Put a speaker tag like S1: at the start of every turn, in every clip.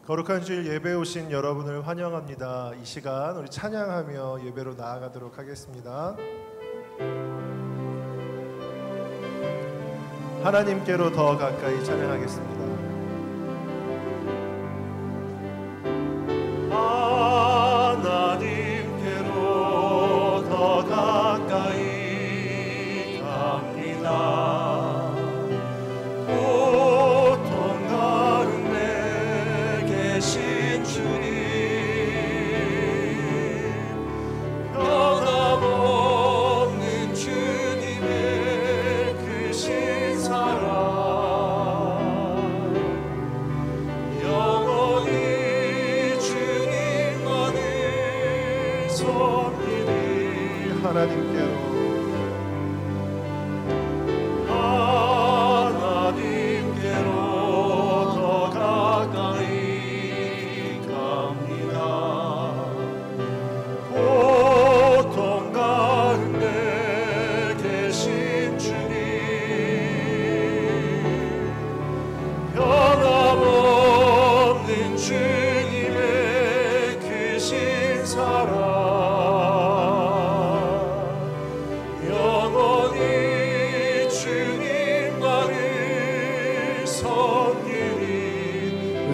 S1: 거룩한 주일 예배에 오신 여러분을 환영합니다. 이 시간 우리 찬양하며 예배로 나아가도록 하겠습니다. 하나님께로 더 가까이 찬양하겠습니다. 하나님께로 더 가까이 갑니다. 하나님께로 더 가까이 갑니다. 고통 가운데 계신 주님, 변함없는 주님의 크신 사랑,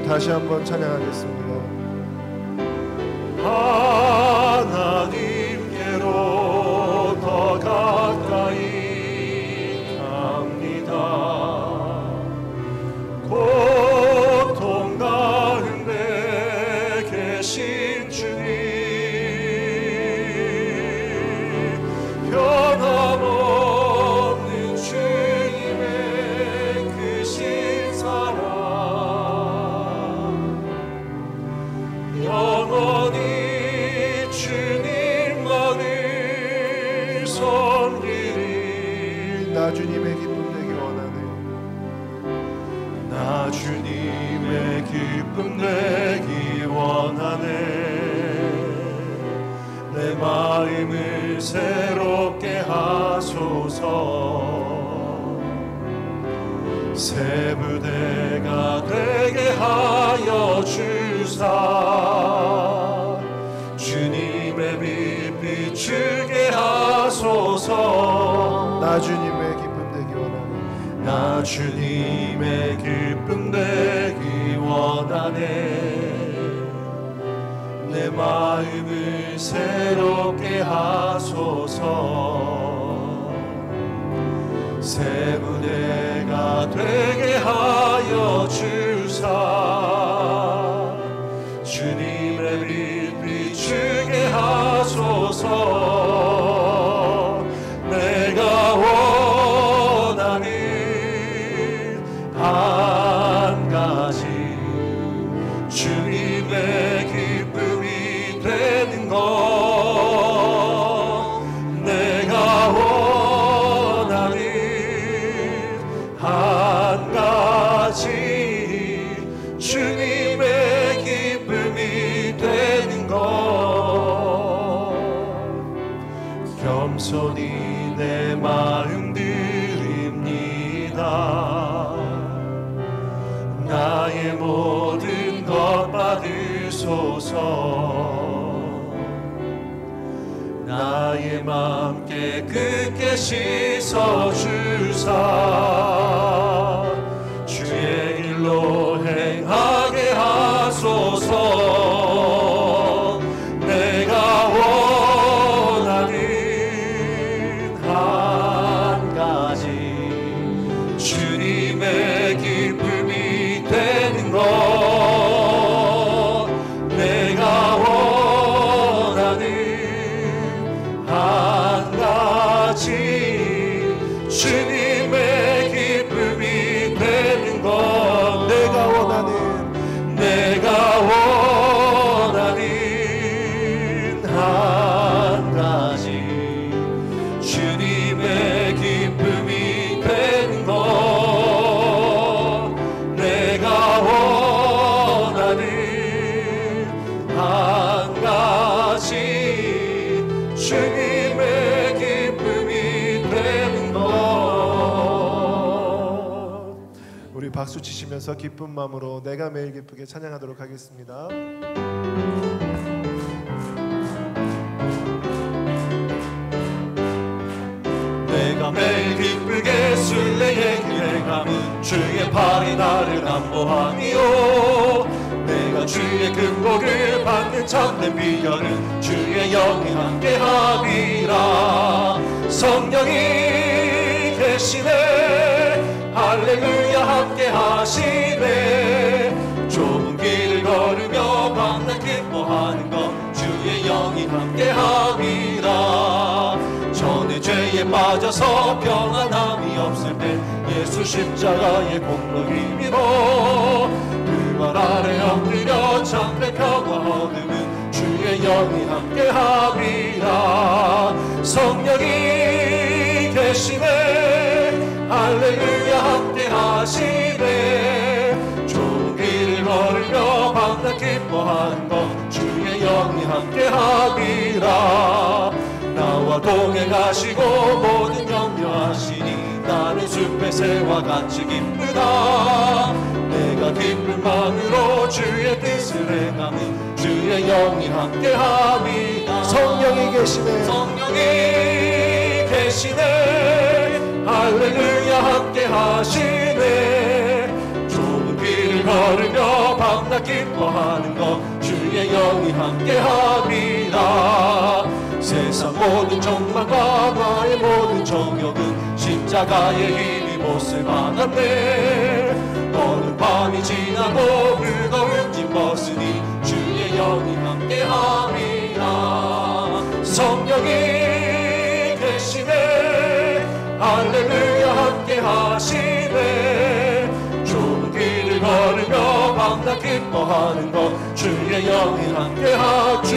S1: 다시 한번 찬양하겠습니다. 하나님께로 더 가까이 갑니다. 고통 가운데 계신 주님, 변함없는 주님의 크신 사랑, 영원히 주님만을 섬기리. 나 주님의 기쁨 되기 원하네. 나 주님의 기쁨 되기 원하네. 내 마음을 새롭게 하소서. 새 부대가 되게 하여 주사 주님의 빛 비추게 하소서. 나 주님의 기쁨 되기 원하네. 나 주님의 기쁨 되기 원하네. 내 마음을 새롭게 하소서. 새 부대가 되게 하여 주사 주님의 빛 비추게 하소서. 내가 원하는 한 가지, 주님의 기쁨이 되는 것. 내가 원하는 한 가지, 주님의 기쁨이 되는 것. 겸손히 내 마음 드립니다. 나의 모든 것 받으소서. 나의 맘 깨끗게 씻어주사 주의 길로 행하게 하소서. 내가 원하는 한 가지, 주님의 기쁨이 되는 것. 내가 원하는 한 가지, 주님의 기쁨이 되는 것. 내가 원하는 한 가지, 주님의 기쁨이 되는 것. 내가 원하는 한 가지, 주님의 기쁨이 되는 것. 박수 치시면서 기쁜 마음으로 내가 매일 기쁘게 찬양하도록 하겠습니다.
S2: 내가 매일 기쁘게 순례의 길에 가면 주의 팔이 나를 안보하니요. 내가 주의 근복을 받는 참된 비결은 주의 영이 함께하리라. 성령이 계시네 할렐루야 함께하시네. 좁은 길을 걸으며 밤낮 기뻐하는 것 주의 영이 함께하리라. 전에 죄에 빠져서 평안함이 없을 때 예수 십자가의 공로 힘입어 그 말 아래 엎드려 참된 평화 얻으면 주의 영이 함께하리라. 성령이 계시네 할렐루야 함께하시네. 좋은 길을 걸으며 밤낮 기뻐하는 것 주의 영이 함께하리라. 나와 동행하시고 모든 염려하시니 나는 숲의 새와 같이 기쁘다. 내가 기쁜 마음으로 주의 뜻을 행하면 주의 영이 함께하리라.
S1: 성령이 계시네
S2: 성령이 계시네 할렐루야 함께하시네. 좁은 길을 걸으며 밤낮 기뻐하는 것 주의 영이 함께하리라. 세상 모든 정망과 나의 모든 정욕은 십자가의 힘이 못을 받았네. 어느 밤이 지나고 무거운 짐 벗으니 주의 영이 함께하리라. 성령이 계시네 할렐루야 함께하시네. 좁은 길을 걸으며 밤낮 기뻐하는 것 주의 영이 함께하리라.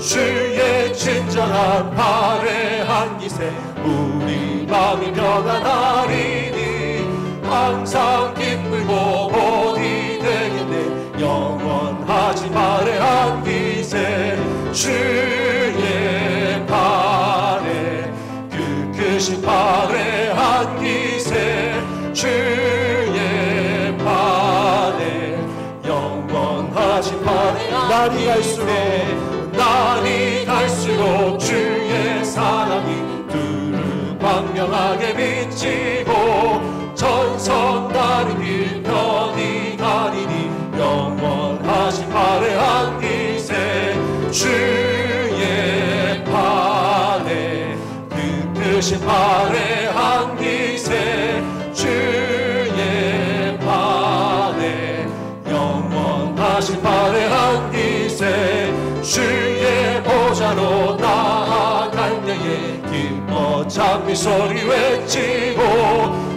S2: 주의 친절한 팔에 한 기세 우리 마음이 평안하리니 항상 기쁘고 복이 되겠네. 영원하지 말에 한 기세 주의 팔에 그 크신 팔에 한 기세 주의 팔에 영원하신 팔에
S1: 날이 갈수록
S2: 날이 갈수록 주의 사랑이 두루 광명하게 비치고 전선 다른 길 편히 가리니 영원하신 팔에 한 기세 주의 팔에 그 크신 팔에 한 기세 주의 팔에 영원하신 팔에 한 기세 주의 보좌로 나아갈 때에 기뻐 찬미 소리 외치고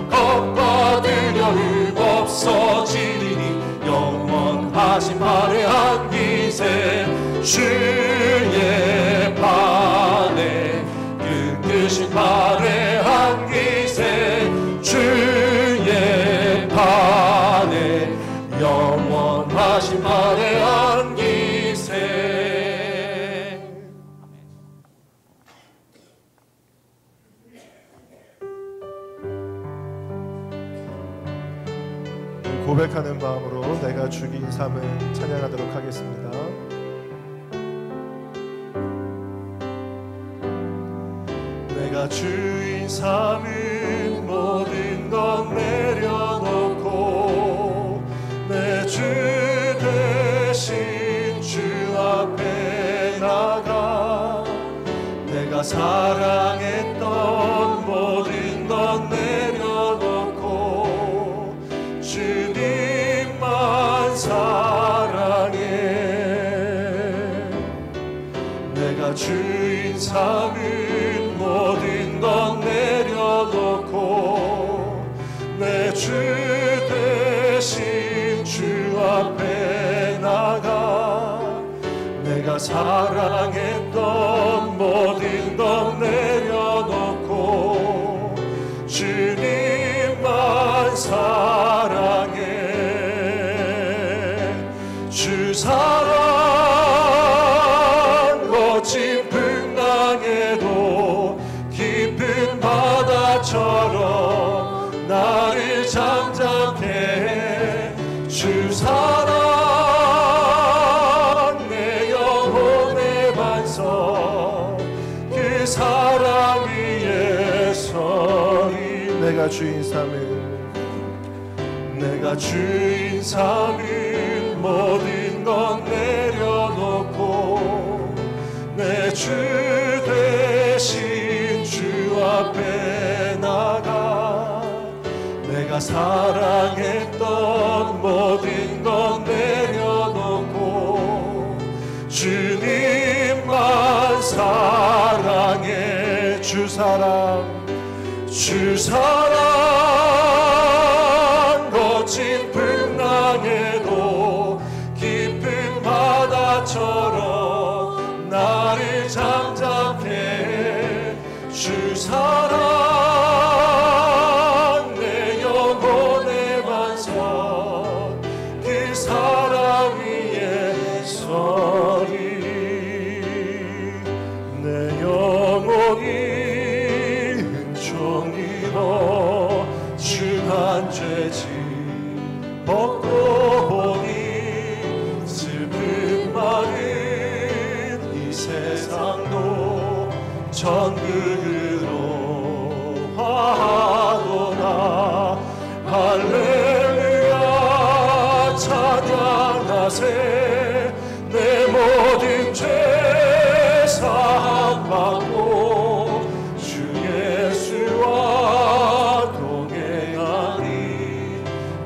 S2: 겁과 두려움 없어지리니 영원하신 팔에 한 기세 주의 팔에 그 크신 팔에 한 기세 주의 팔에 영원하신 팔에 한 기세.
S1: 고백하는 마음으로 내가 주인 삼을 찬양하도록 하겠습니다.
S2: 내가 주인 삼은 모든 것 내려놓고 내 주 대신 주 앞에 나가 내가 사랑했던 모든 것 내려놓고 주님만 사랑해. 내가 주인 삼은 모든 것 내려놓고 내 주 대신 주 앞에 나가 내가 사랑했던 모든 것 내려놓고 주님만 사랑해. 주 사랑 거친 풍랑에도 서리
S1: 내가 주인 삼을
S2: 내가 주인 삼을 모든 것 내려놓고 내 주 대신 주 앞에 나가 내가 사랑했던 모든 것 내려놓고 주님만 사랑해 주 사랑 거친 풍랑에도 깊은 바다처럼 나를 잠잠케 해 주 사랑 내 영혼의 반석 그 사랑 위에 서리 내 영혼이 은총이로 중한 죄지 벗고 보니 슬픈 많은 이 세상도 천국으로 하도다 할렐루야 찬양하세 내 모든 죄 사함받고 주 예수와 동행하니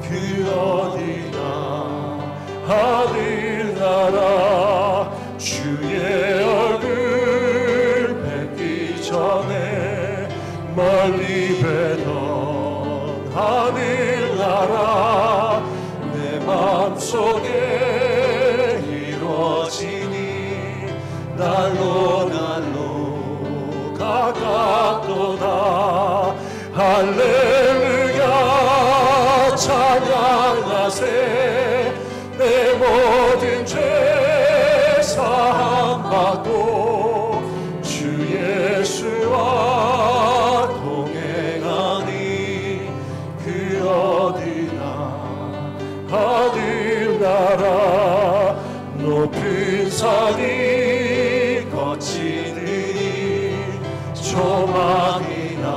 S2: 그 어디나 하늘나라 주의 얼굴 뵙기 전에 멀리 뵈던 하늘나라 내 맘속에 이루어지니 날로 가깝도다 할렐루야 찬양하세 내 모든 죄 사함받고 주 예수와 동행하니 그 어디나 하늘나라 높은 산이 거치니 조망이나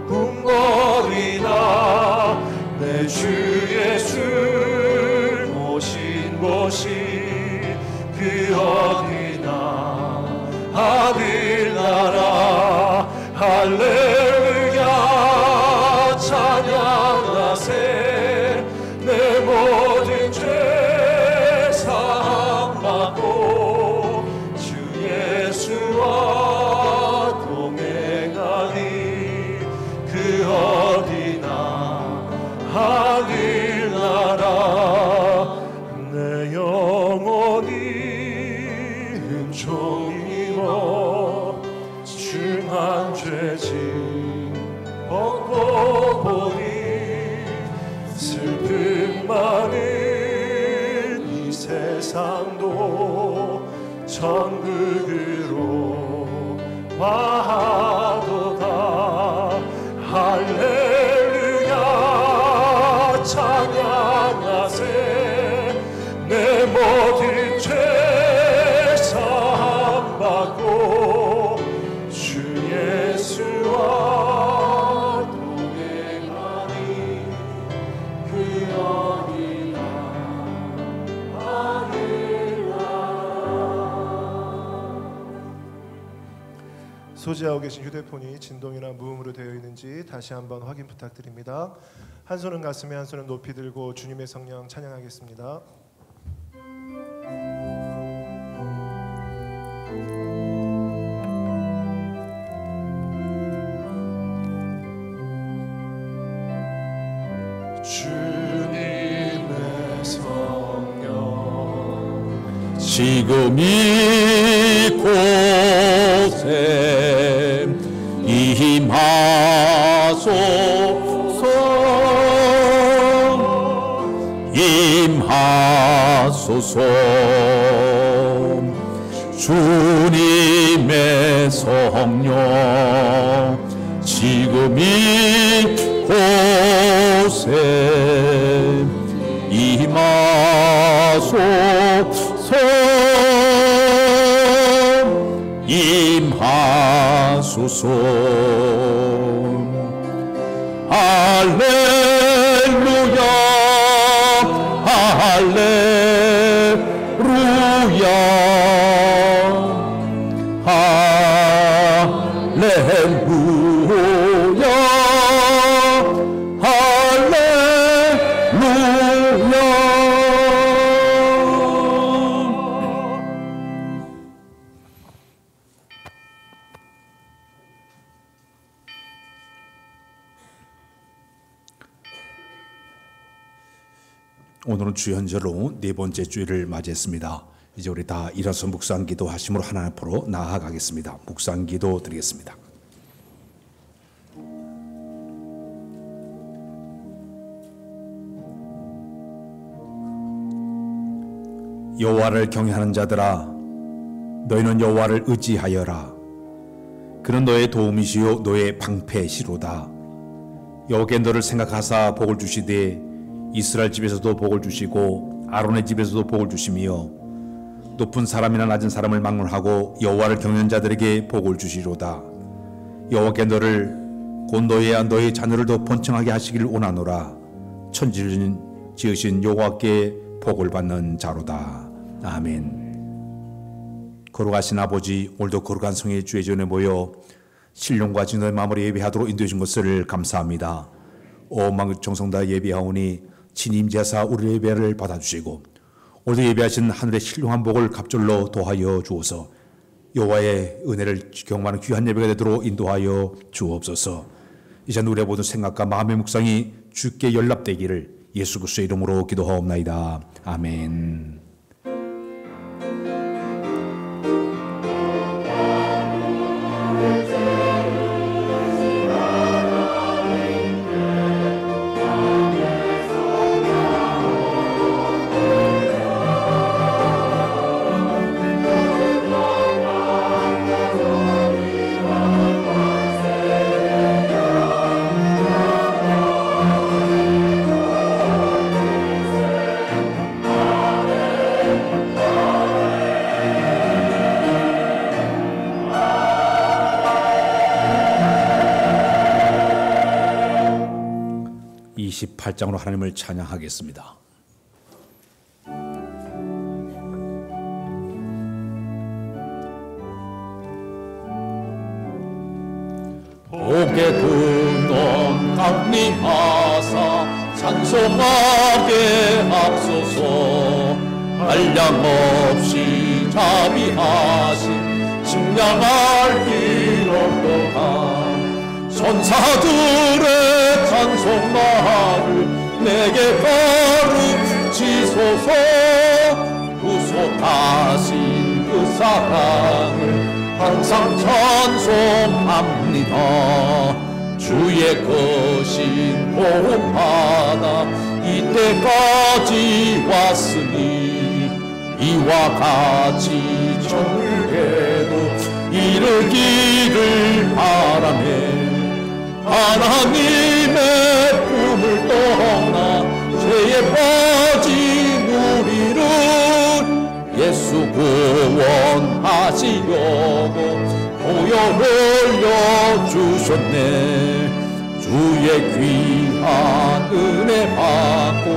S2: 궁궐이나 내 주 예수 모신 곳이 그 어디나 하늘나라 할렐루야 찬양하세 내 모든 죄 사함받고 주 예수와 동행하니 그 어디나 하늘나라 내 영혼이 은총이로 중한 죄짐 벗고 보니 슬픔 많은 이 세상도 천국으로 와도다 할렐루야 찬양하세 내 모든 죄 사함받고 주 예수와 동행하니 그 어디나
S1: 소지하고 계신 휴대폰이 진동이나 무음으로 되어 있는지 다시 한번 확인 부탁드립니다. 한 손은 가슴에 한 손은 높이 들고 주님의 성령 찬양하겠습니다.
S2: 주님의 성령
S3: 지금 이곳에 임하소서 주님의 성령 지금 이곳에 임하소서 임하소서 할렐루야 할렐루야 할렐루야 오늘은 주연절로 네 번째 주일을 맞이했습니다. 이제 우리 다 일어서 묵상기도 하심으로 하나님 앞으로 나아가겠습니다. 묵상기도 드리겠습니다. 여호와를 경외하는 자들아, 너희는 여호와를 의지하여라. 그는 너의 도움이시요 너의 방패시로다. 여호와께 너를 생각하사 복을 주시되 이스라엘 집에서도 복을 주시고 아론의 집에서도 복을 주시며 높은 사람이나 낮은 사람을 막론하고 여호와를 경외하는 자들에게 복을 주시로다. 여호와께 너를 곧 너의 자녀를 더 번창하게 하시기를 원하노라. 천지를 지으신 여호와께 복을 받는 자로다. 아멘. 거룩하신 아버지, 오늘도 거룩한 성의 주의 전에 모여 신령과 진노의 마음으로 예배하도록 인도해 준 것을 감사합니다. 오 만국 정성 다 예배하오니 친히 임재하사 우리 예배를 받아주시고 오늘도 예배하신 하늘의 신령한 복을 갑절로 더하여 주옵소서. 여호와의 은혜를 경험하는 귀한 예배가 되도록 인도하여 주옵소서. 이제 우리의 모든 생각과 마음의 묵상이 주께 연락되기를 예수 그리스도의 이름으로 기도하옵나이다. 아멘. 장으로 하나님을 찬양하겠습니다. 복의 근원 강림하사 찬송하게 앞서서 한량 없이 자비하신 측량할 길 없도다. 천사들의 찬송말을 내게 가르치소서. 구속하신 그 사랑을 항상 찬송합니다. 주의 거신 보호받아 이때까지 왔으니 이와 같이 정결에도 이르기를 바라네. 하나님의 품을 떠나 죄에 빠진 우리를 예수 구원하시려고 보혈 흘려주셨네. 주의 귀한 은혜 받고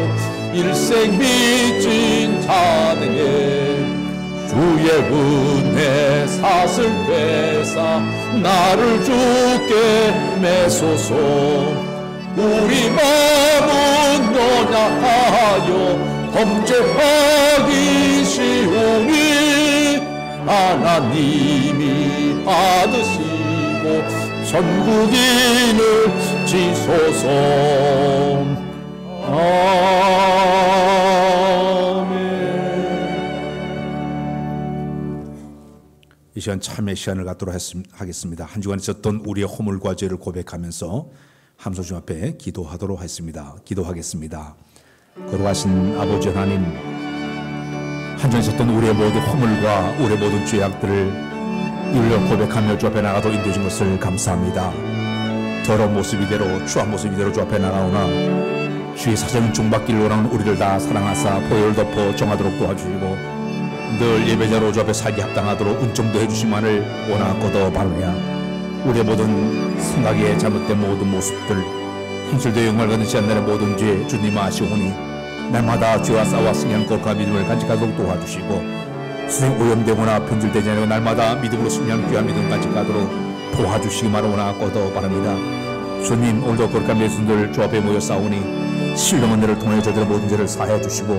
S3: 일생 빚진 자들에게 주의 은혜 삭을 빼사 나를 주께 매소서. 우리 마음은 연약하여 범죄하기 쉬우니 하나님이 받으시고 천국인을 지소서. 이 시간 참의 시간을 갖도록 하겠습니다. 한 주간 있었던 우리의 허물과 죄를 고백하면서 함소중 앞에 기도하도록 하겠습니다. 기도하겠습니다. 거룩하신 아버지 하나님, 한 주간 있었던 우리의 모든 허물과 우리의 모든 죄악들을 일러 고백하며 주 앞에 나가도록 인도해 준 것을 감사합니다. 더러운 모습 이대로, 추한 모습 이대로 주 앞에 나가오나 주의 사정 중받기를 원하는 우리를 다 사랑하사 보혈 덮어 정하도록 도와주시고 늘 예배자로 주 앞에 살기 합당하도록 은총도 해주시만을 원하고도 바라냐. 우리의 모든 생각에 잘못된 모든 모습들, 행실되어 영광을 받는 지한날의 모든 죄 주님 아시오니 날마다 죄와 싸워 승리하는 거룩한 믿음을 간직하도록 도와주시고 수행 오염되거나 변질되지 않고 날마다 믿음으로 승리하는 귀한 믿음 간직하도록 도와주시기 원하고도 바랍니다. 주님 오늘도 거룩한 백성들 주 앞에 모여 싸우니 신령한 은혜를 통해 저들의 모든 죄를 사하여 주시고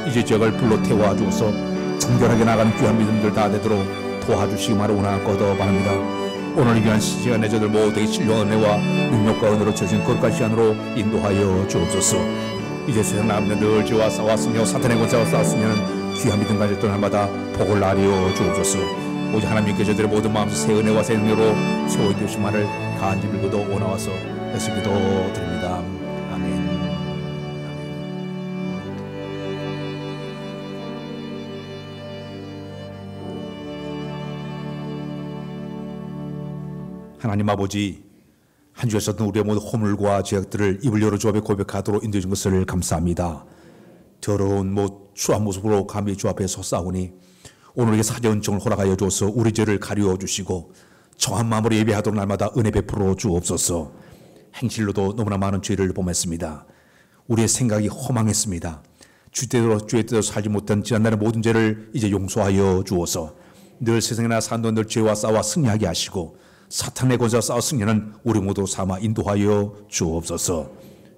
S3: 이제 지역을 불로 태워 주어서 정결하게 나가는 귀한 믿음들 다 되도록 도와주시기 원하고도 바랍니다. 오늘 이 귀한 시간에 저들 모두에게 신령한 은혜와 능력과 은혜로 주신 거룩한 시간으로 인도하여 주옵소서. 이제 세상 남들 늘 죄와 싸웠으며 사탄의 권세와 싸웠으면 귀한 믿음 가질 때 날마다 복을 나리어 주옵소서. 오직 하나님께 저들의 모든 마음속 새 은혜와 새 능력으로 세워 주시기를 간절히 빌고도 원하와서 예수 기도 드립니다. 아멘. 하나님 아버지, 한 주에 있었던 우리의 모든 허물과 죄악들을 입을 열어 주 앞에 고백하도록 인도해 준 것을 감사합니다. 더러운 추한 모습으로 감히 주 앞에 섰사오니 오늘에게 사죄 은총을 허락하여 주어서 우리 죄를 가리워 주시고 정한 마음으로 예배하도록 날마다 은혜 베풀어 주옵소서. 행실로도 너무나 많은 죄를 범했습니다. 우리의 생각이 허망했습니다. 주의 뜻대로 살지 못한 지난날의 모든 죄를 이제 용서하여 주어서 늘 세상에나 산도 늘 죄와 싸워 승리하게 하시고 사탄의 권세와 싸워 승리하는 우리 모두 삼아 인도하여 주옵소서.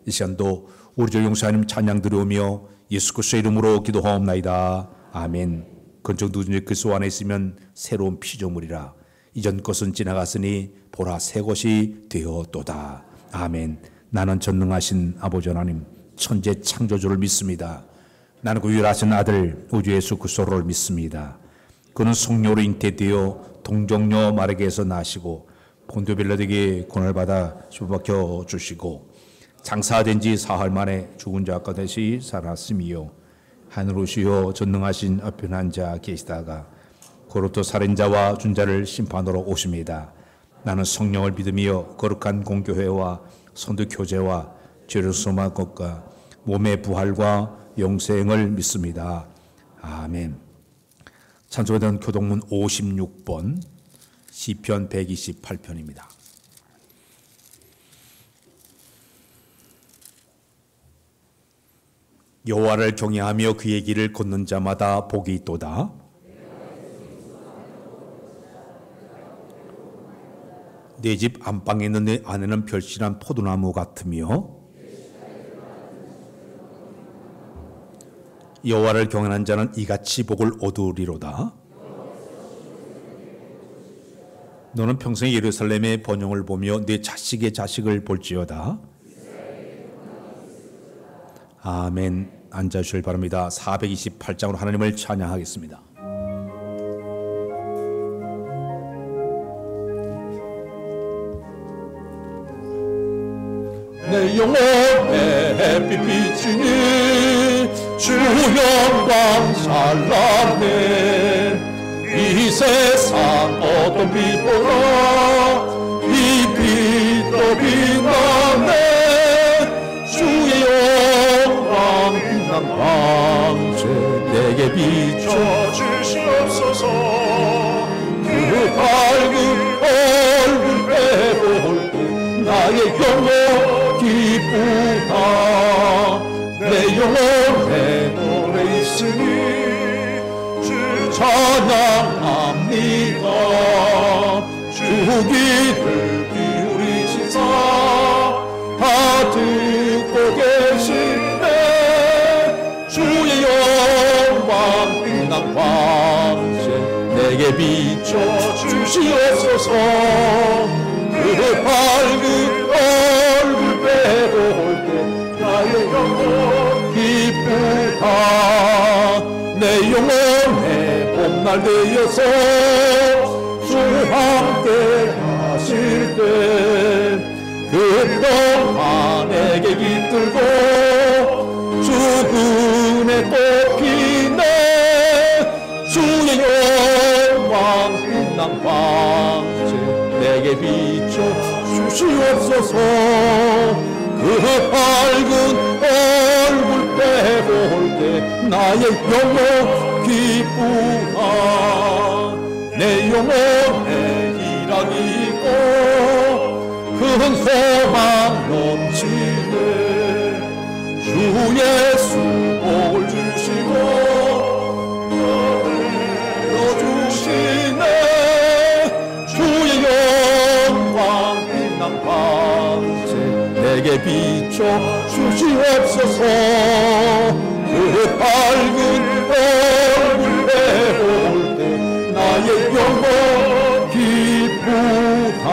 S3: 이 시간도 우리 주 용서하님 찬양 드리오며 예수 그리스도의 이름으로 기도하옵나이다. 아멘. 근정 누구든지 그리스도 안에 있으면 새로운 피조물이라. 이전 것은 지나갔으니 보라 새 것이 되었도다. 아멘. 나는 전능하신 아버지 하나님 천재 창조주를 믿습니다. 나는 그 유일하신 아들 우주 예수 그리스도를 믿습니다. 그는 성령으로 잉태되어 동정녀 마리아에게서 나시고 본토 빌라에게 고난을 받아 죽박혀 주시고 장사된 지 사흘 만에 죽은 자 가운데서 살았으며 하늘 오시어 전능하신 앞편한 자 계시다가 고로또 살인자와 준자를 심판하러 오십니다. 나는 성령을 믿으며 거룩한 공교회와 선도 교제와 죄를 소망할 것과 몸의 부활과 영생을 믿습니다. 아멘. 찬송가는 교동문 56번 시편 128편입니다. 여호와를 경외하며 그의 길을 걷는 자마다 복이 있도다. 내 집 안방에 있는 내 아내는 별실한 포도나무 같으며 여호와를 경외하는 자는 이같이 복을 얻으리로다. 너는 평생 예루살렘의 번영을 보며 내 자식의 자식을 볼지어다. 아멘. 앉아주시길 바랍니다. 428장으로 하나님을 찬양하겠습니다.
S2: 내 영혼에 햇빛 비치니 주 영광 찬란해. 이 세상 어떤 빛보다 이 빛도 빛나네. 주의 영광 빛난 광채 내게 비춰 주시옵소서. 그 밝은 얼굴 빼볼 때 나의 영혼 기쁘다. 내 영혼에 노래 있으니 주 찬양합니다. 주 귀를 기울이시사 다 듣고 계시네. 주의 영광 빛난 광채 내게 비춰 주시옵소서. 그 밝은 얼굴 빼볼 때 나의 영혼 기쁘다. 내 영혼에 봄날 되어서 주 함께 하실 때 그동안 내게 깃들고 주군에 꽃피네. 주의 영광 빛난 광채 내게 비춰 주시옵소서. 그 밝은 얼굴 빼볼 때 나의 영혼 기쁘다. 내 영혼에 희락이 있고 큰 소망 넘치네. 주 예수 복을 주시고 주시네. 주의 영광 빛난 밤새 내게 비춰 주시옵소서. 그의 밝은 얼굴 내볼 때 나의 영혼 기쁘다.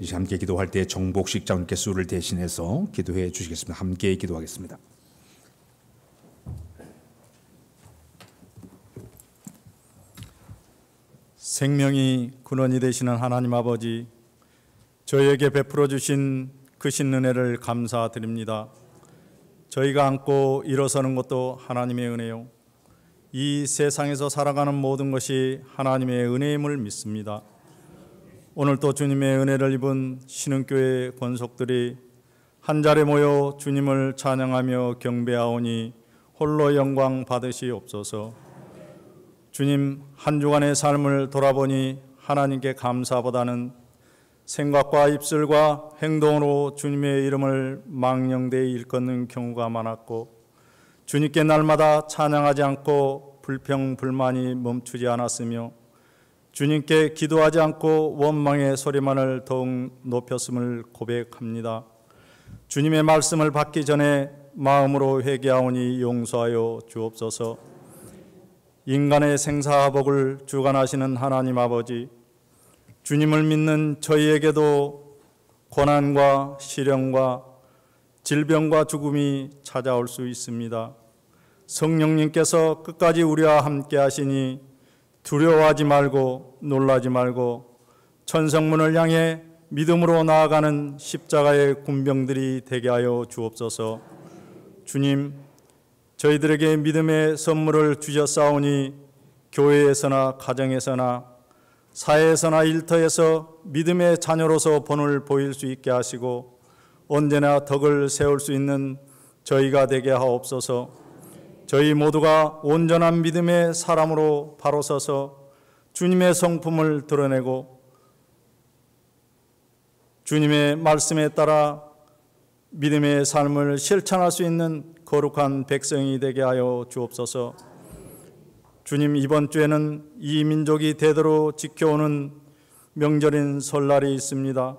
S3: 이제 함께 기도할 때 정복식 장로께 수를 대신해서 기도해 주시겠습니다. 함께 기도하겠습니다.
S4: 생명이 근원이 되시는 하나님 아버지, 저희에게 베풀어 주신 크신 은혜를 감사드립니다. 저희가 안고 일어서는 것도 하나님의 은혜요, 이 세상에서 살아가는 모든 것이 하나님의 은혜임을 믿습니다. 오늘도 주님의 은혜를 입은 신흥교회 권속들이 한자리에 모여 주님을 찬양하며 경배하오니 홀로 영광 받으시옵소서. 주님, 한 주간의 삶을 돌아보니 하나님께 감사보다는 생각과 입술과 행동으로 주님의 이름을 망령되이 일컫는 경우가 많았고, 주님께 날마다 찬양하지 않고 불평 불만이 멈추지 않았으며, 주님께 기도하지 않고 원망의 소리만을 더욱 높였음을 고백합니다. 주님의 말씀을 받기 전에 마음으로 회개하오니 용서하여 주옵소서. 인간의 생사복을 주관하시는 하나님 아버지, 주님을 믿는 저희에게도 고난과 시련과 질병과 죽음이 찾아올 수 있습니다. 성령님께서 끝까지 우리와 함께 하시니 두려워하지 말고 놀라지 말고 천성문을 향해 믿음으로 나아가는 십자가의 군병들이 되게 하여 주옵소서. 주님, 저희들에게 믿음의 선물을 주셨사오니 교회에서나 가정에서나 사회에서나 일터에서 믿음의 자녀로서 본을 보일 수 있게 하시고 언제나 덕을 세울 수 있는 저희가 되게 하옵소서. 저희 모두가 온전한 믿음의 사람으로 바로 서서 주님의 성품을 드러내고 주님의 말씀에 따라 믿음의 삶을 실천할 수 있는 거룩한 백성이 되게 하여 주옵소서. 주님, 이번 주에는 이 민족이 대대로 지켜오는 명절인 설날이 있습니다.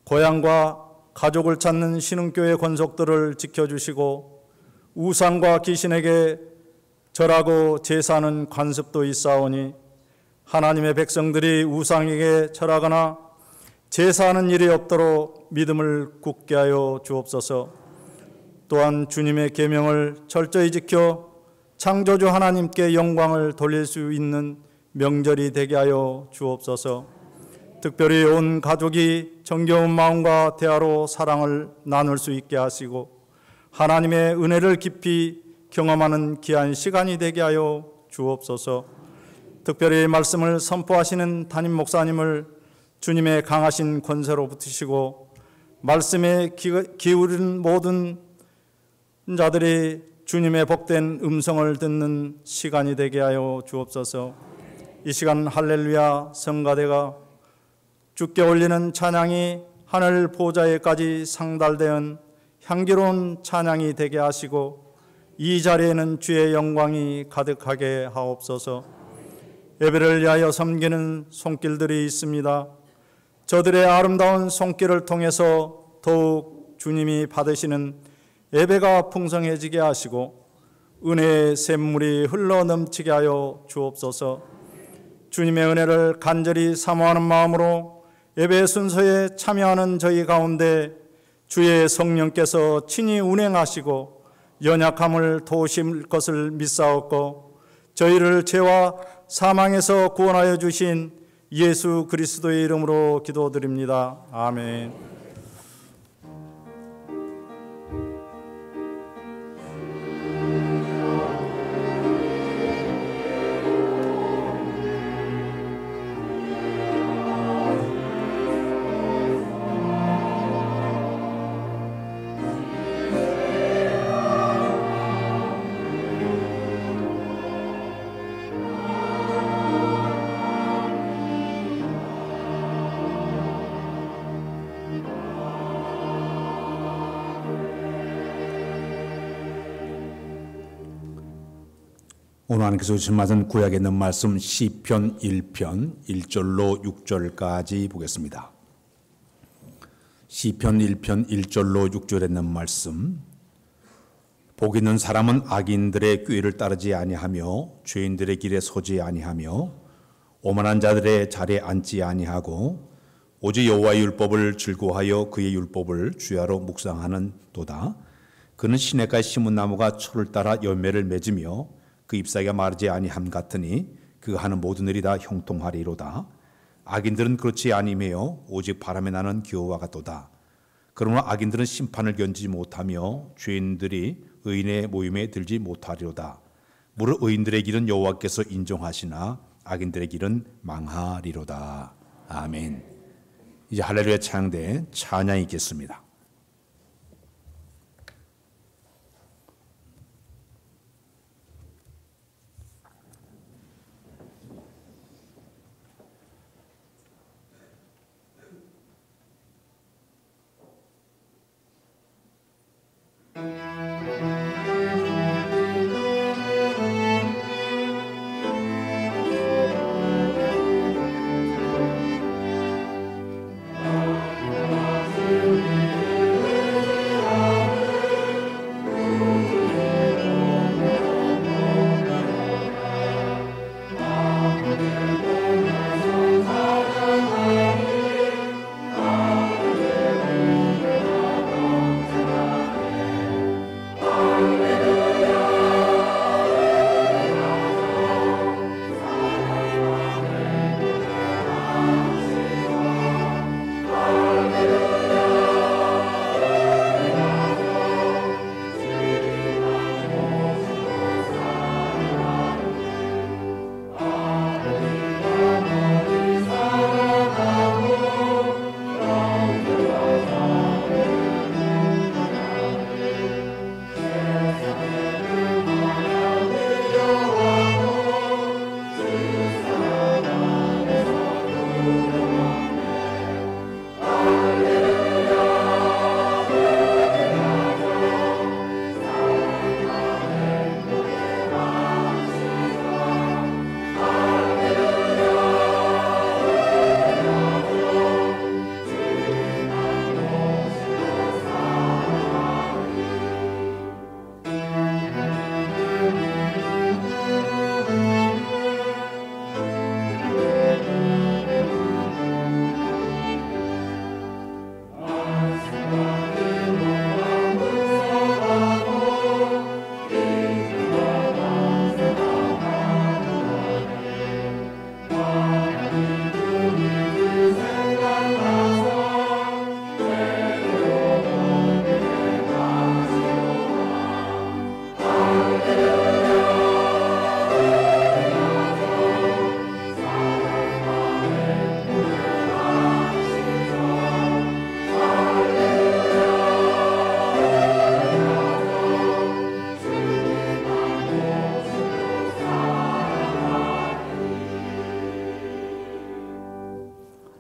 S4: 고향과 가족을 찾는 신흥교회 권속들을 지켜주시고 우상과 귀신에게 절하고 제사하는 관습도 있사오니 하나님의 백성들이 우상에게 절하거나 제사하는 일이 없도록 믿음을 굳게 하여 주옵소서. 또한 주님의 계명을 철저히 지켜 창조주 하나님께 영광을 돌릴 수 있는 명절이 되게 하여 주옵소서. 특별히 온 가족이 정겨운 마음과 대화로 사랑을 나눌 수 있게 하시고 하나님의 은혜를 깊이 경험하는 귀한 시간이 되게 하여 주옵소서. 특별히 말씀을 선포하시는 담임 목사님을 주님의 강하신 권세로 붙으시고 말씀에 기울인 모든 자들이 주님의 복된 음성을 듣는 시간이 되게 하여 주옵소서. 이 시간 할렐루야 성가대가 주께 올리는 찬양이 하늘 보좌에까지 상달되은 향기로운 찬양이 되게 하시고 이 자리에는 주의 영광이 가득하게 하옵소서. 예배를 위하여 섬기는 손길들이 있습니다. 저들의 아름다운 손길을 통해서 더욱 주님이 받으시는 예배가 풍성해지게 하시고 은혜의 샘물이 흘러 넘치게 하여 주옵소서. 주님의 은혜를 간절히 사모하는 마음으로 예배 순서에 참여하는 저희 가운데 주의 성령께서 친히 운행하시고 연약함을 도우실 것을 믿사옵고 저희를 죄와 사망에서 구원하여 주신 예수 그리스도의 이름으로 기도드립니다. 아멘.
S3: 오늘 하나님께서 주신 말씀 구약에 있는 말씀 시편 1편 1절로 6절까지 보겠습니다. 시편 1편 1절로 6절에 있는 말씀. 복 있는 사람은 악인들의 꾀를 따르지 아니하며 죄인들의 길에 서지 아니하며 오만한 자들의 자리에 앉지 아니하고 오직 여호와의 율법을 즐거워하여 그의 율법을 주야로 묵상하는 도다. 그는 시냇가에 심은 나무가 철을 따라 열매를 맺으며 그 잎사귀가 마르지 아니함 같으니 그가 하는 모든 일이 다 형통하리로다. 악인들은 그렇지 아니며 오직 바람에 나는 기호와 같도다. 그러나 악인들은 심판을 견디지 못하며 죄인들이 의인의 모임에 들지 못하리로다. 무릇 의인들의 길은 여호와께서 인정하시나 악인들의 길은 망하리로다. 아멘. 이제 할렐루야 찬양대 찬양이 있겠습니다.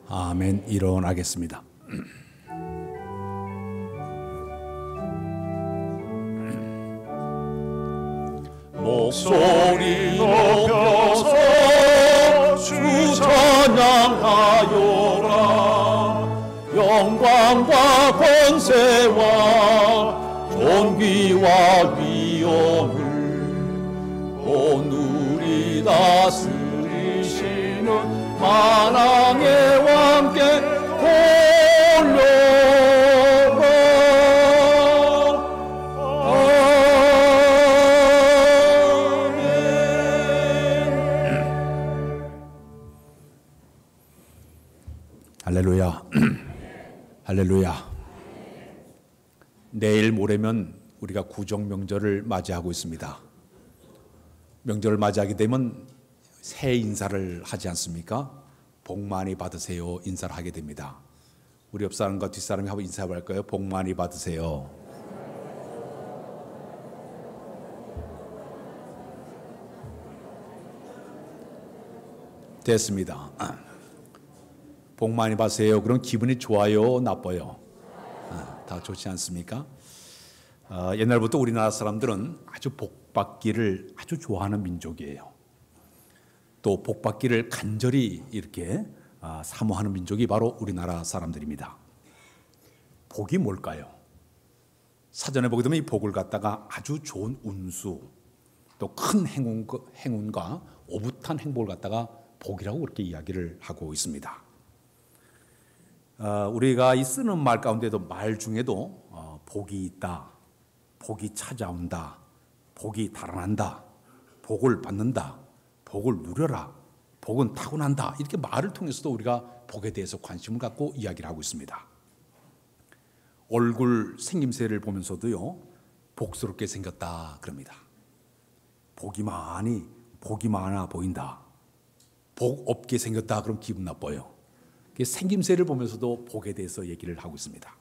S3: 아멘. 일어나겠습니다.
S2: 목소리 높여서 주 찬양하여라. 영광과 권세와 존귀와 위엄을 오늘이 다스리시는 만왕의 왕께 돌려라.
S3: 할렐루야. 할렐루야. 내일 모레면 우리가 구정 명절을 맞이하고 있습니다. 명절을 맞이하게 되면 새해 인사를 하지 않습니까? 복 많이 받으세요 인사를 하게 됩니다. 우리 옆 사람과 뒷 사람이 한번 인사해 볼까요? 복 많이 받으세요. 됐습니다. 복 많이 받으세요. 그럼 기분이 좋아요, 나빠요? 다 좋지 않습니까? 옛날부터 우리나라 사람들은 아주 복 복받기를 아주 좋아하는 민족이에요. 또 복받기를 간절히 이렇게 사모하는 민족이 바로 우리나라 사람들입니다. 복이 뭘까요? 사전에 보게 되면 이 복을 갖다가 아주 좋은 운수, 또 큰 행운과 오붓한 행복을 갖다가 복이라고 그렇게 이야기를 하고 있습니다. 우리가 이 쓰는 말 가운데도 말 중에도 복이 있다, 복이 찾아온다, 복이 달아난다, 복을 받는다, 복을 누려라, 복은 타고난다, 이렇게 말을 통해서도 우리가 복에 대해서 관심을 갖고 이야기를 하고 있습니다. 얼굴 생김새를 보면서도요, 복스럽게 생겼다 그럽니다. 복이 많아 보인다. 복 없게 생겼다 그럼 기분 나빠요. 생김새를 보면서도 복에 대해서 얘기를 하고 있습니다.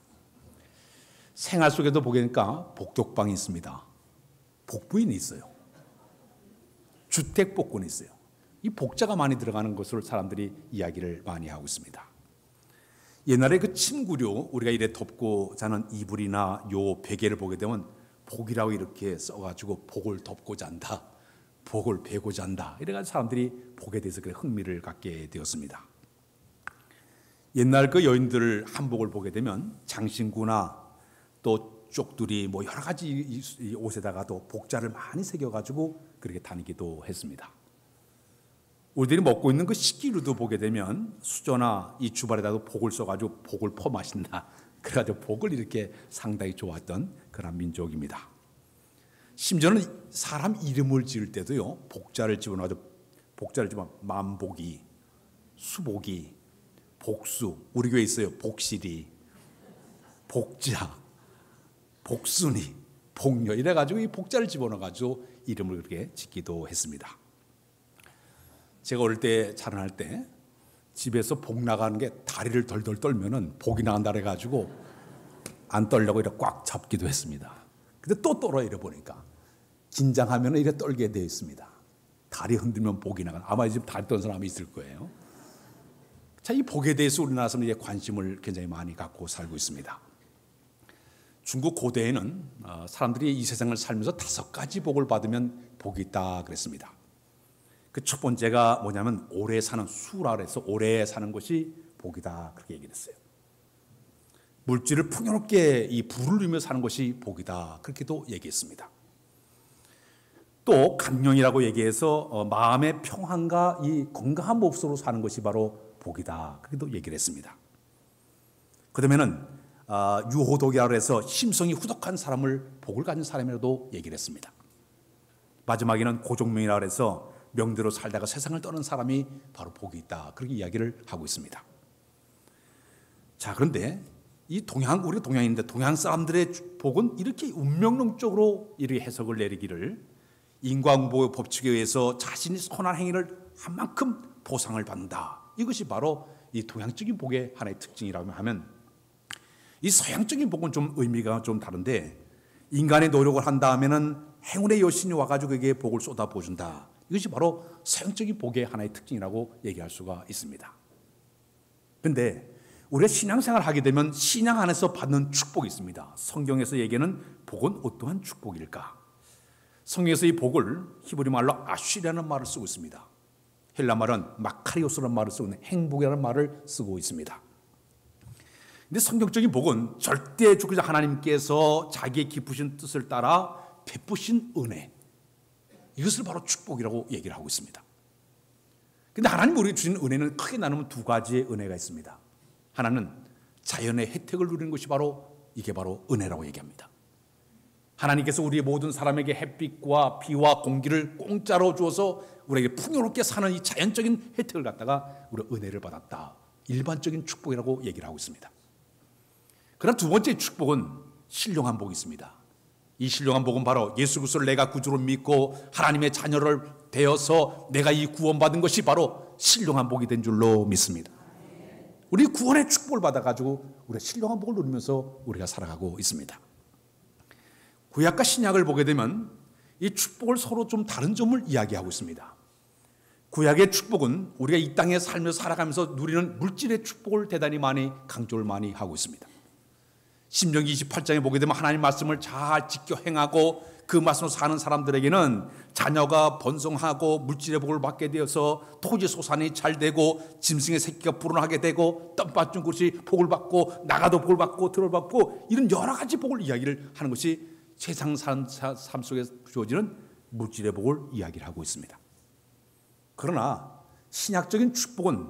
S3: 생활 속에도 보니까 복덕방이 있습니다. 복부인이 있어요. 주택복권이 있어요. 이 복자가 많이 들어가는 것으로 사람들이 이야기를 많이 하고 있습니다. 옛날에 그 침구류, 우리가 이래 덮고 자는 이불이나 요 베개를 보게 되면 복이라고 이렇게 써가지고 복을 덮고 잔다, 복을 베고 잔다, 이래가지고 사람들이 복에 대해서 그렇게 흥미를 갖게 되었습니다. 옛날 그 여인들 한복을 보게 되면 장신구나 또 쪽두리 뭐 여러 가지 옷에다가도 복자를 많이 새겨가지고 그렇게 다니기도 했습니다. 우리들이 먹고 있는 그 식기류도 보게 되면 수저나 이 주발에다도 복을 써가지고 복을 퍼 마신다, 그래가지고 복을 이렇게 상당히 좋아했던 그런 민족입니다. 심지어는 사람 이름을 지을 때도요, 복자를 집어넣어서 복자를 집어 만복이, 수복이, 복수, 우리 교회에 있어요. 복실이, 복자, 복순이, 복녀, 이래가지고 이 복자를 집어넣어가지고 이름을 그렇게 짓기도 했습니다. 제가 어릴 때 자라날 때 집에서 복 나가는 게 다리를 덜덜 떨면은 복이 나간다 그래가지고 안 떨려고 이렇게 꽉 잡기도 했습니다. 근데 또 떨어 이래 보니까 긴장하면 이래 떨게 되어 있습니다. 다리 흔들면 복이 나가. 아마 지금 다리 떠는 사람이 있을 거예요. 자, 이 복에 대해서 우리나라 사람들이 관심을 굉장히 많이 갖고 살고 있습니다. 중국 고대에는 사람들이 이 세상을 살면서 5가지 복을 받으면 복이 있다 그랬습니다. 그 첫 번째가 뭐냐면 오래 사는 수라 그래서 오래 사는 것이 복이다 그렇게 얘기를 했어요. 물질을 풍요롭게 이 부를 누리며 사는 것이 복이다 그렇게도 얘기했습니다. 또 간령이라고 얘기해서 마음의 평안과 이 건강한 몹으로 사는 것이 바로 복이다 그렇게도 얘기를 했습니다. 그다음에는 유호독이라고 해서 심성이 후덕한 사람을 복을 가진 사람이라도 얘기를 했습니다. 마지막에는 고종명이라고 해서 명대로 살다가 세상을 떠는 사람이 바로 복이 있다 그렇게 이야기를 하고 있습니다. 자, 그런데 우리 동양인데 동양 사람들의 복은 이렇게 운명론적으로 이렇게 해석을 내리기를 인과응보의 법칙에 의해서 자신이 선한 행위를 한 만큼 보상을 받는다, 이것이 바로 이 동양적인 복의 하나의 특징이라고 하면, 이 서양적인 복은 좀 의미가 좀 다른데, 인간의 노력을 한 다음에는 행운의 여신이 와가지고 그에게 복을 쏟아부어준다, 이것이 바로 서양적인 복의 하나의 특징이라고 얘기할 수가 있습니다. 그런데 우리가 신앙생활을 하게 되면 신앙 안에서 받는 축복이 있습니다. 성경에서 얘기하는 복은 어떠한 축복일까? 성경에서 이 복을 히브리 말로 아쉬라는 말을 쓰고 있습니다. 헬라 말은 마카리오스라는 말을 쓰고 있는 행복이라는 말을 쓰고 있습니다. 그런데 성경적인 복은 절대 주권자 하나님께서 자기의 깊으신 뜻을 따라 베푸신 은혜, 이것을 바로 축복이라고 얘기를 하고 있습니다. 그런데 하나님 우리에게 주신 은혜는 크게 나누면 2가지의 은혜가 있습니다. 하나는 자연의 혜택을 누리는 것이 이게 바로 은혜라고 얘기합니다. 하나님께서 우리 모든 사람에게 햇빛과 비와 공기를 공짜로 주어서 우리에게 풍요롭게 사는 이 자연적인 혜택을 갖다가 우리가 은혜를 받았다, 일반적인 축복이라고 얘기를 하고 있습니다. 그러나 2번째 축복은 신령한 복이 있습니다. 이 신령한 복은 바로 예수 그리스도를 내가 구주로 믿고 하나님의 자녀를 되어서 내가 이 구원받은 것이 바로 신령한 복이 된 줄로 믿습니다. 우리 구원의 축복을 받아가지고 우리가 신령한 복을 누리면서 우리가 살아가고 있습니다. 구약과 신약을 보게 되면 이 축복을 서로 좀 다른 점을 이야기하고 있습니다. 구약의 축복은 우리가 이 땅에 살면서 살아가면서 누리는 물질의 축복을 대단히 많이 강조를 많이 하고 있습니다. 신명기 28장에 보게 되면 하나님 말씀을 잘 지켜 행하고 그 말씀으로 사는 사람들에게는 자녀가 번성하고 물질의 복을 받게 되어서 토지 소산이 잘 되고 짐승의 새끼가 불어나게 되고 땀받준 것이 복을 받고 나가도 복을 받고 들어를 받고 이런 여러 가지 복을 이야기를 하는 것이 세상 삶 속에 주어지는 물질의 복을 이야기를 하고 있습니다. 그러나 신약적인 축복은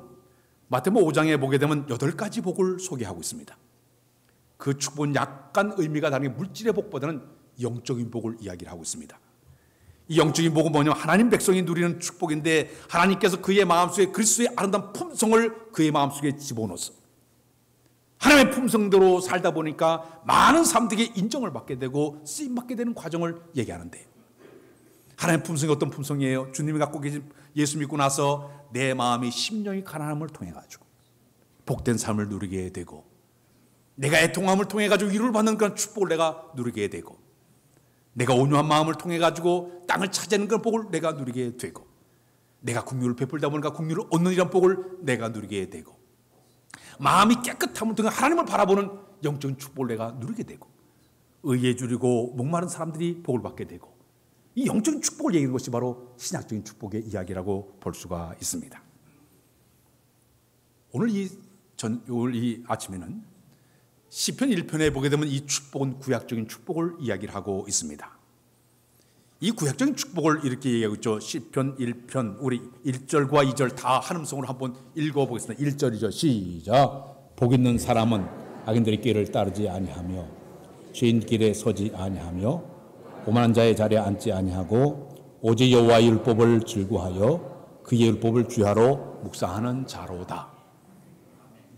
S3: 마태복음 5장에 보게 되면 8가지 복을 소개하고 있습니다. 그 축복은 약간 의미가 다른 게 물질의 복보다는 영적인 복을 이야기를 하고 있습니다. 이 영적인 복은 뭐냐면 하나님 백성이 누리는 축복인데 하나님께서 그의 마음속에 그리스도의 아름다운 품성을 그의 마음속에 집어넣어서 하나님의 품성대로 살다 보니까 많은 사람들에게 인정을 받게 되고 쓰임받게 되는 과정을 얘기하는데, 하나님의 품성이 어떤 품성이에요? 주님이 갖고 계신 예수 믿고 나서 내 마음이 심령이 가난함을 통해 가지고 복된 삶을 누리게 되고, 내가 애통함을 통해 가지고 위로를 받는 그런 축복을 내가 누리게 되고, 내가 온유한 마음을 통해 가지고 땅을 차지하는 그런 복을 내가 누리게 되고, 내가 긍휼을 베풀다 보니까 긍휼을 얻는 이런 복을 내가 누리게 되고, 마음이 깨끗함을 통해 하나님을 바라보는 영적인 축복을 내가 누리게 되고, 의에 줄이고 목마른 사람들이 복을 받게 되고, 이 영적인 축복을 얘기하는 것이 바로 신약적인 축복의 이야기라고 볼 수가 있습니다. 오늘 이 아침에는 시편 1편에 보게 되면 이 축복은 구약적인 축복을 이야기를 하고 있습니다. 이 구약적인 축복을 이렇게 얘기하고 있죠. 시편 1편 우리 1절과 2절 다 한음성으로 한번 읽어보겠습니다. 1절이죠. 시작. 복 있는 사람은 악인들의 길을 따르지 아니하며 죄인 길에 서지 아니하며 오만한 자의 자리에 앉지 아니하고 오직 여호와의 율법을 즐거워하여 그의 율법을 주야로 묵상하는 자로다.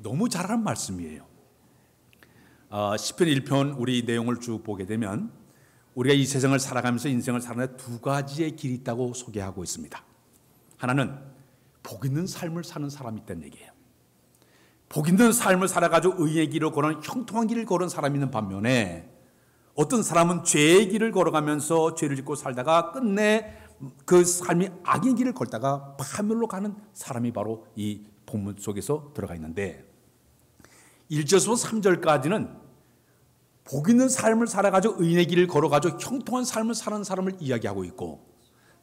S3: 너무 잘하는 말씀이에요. 시편 1편 우리 내용을 쭉 보게 되면 우리가 이 세상을 살아가면서 인생을 살아가는 두 가지의 길이 있다고 소개하고 있습니다. 하나는 복 있는 삶을 사는 사람이 있다는 얘기예요. 복 있는 삶을 살아가지고 의의 길을 걸은 형통한 길을 걸은 사람이 있는 반면에, 어떤 사람은 죄의 길을 걸어가면서 죄를 짓고 살다가 끝내 그 삶이 악의 길을 걸다가 파멸로 가는 사람이 바로 이 본문 속에서 들어가 있는데, 1절에서 3절까지는 복 있는 삶을 살아가지고 의인의 길을 걸어가지고 형통한 삶을 사는 사람을 이야기하고 있고,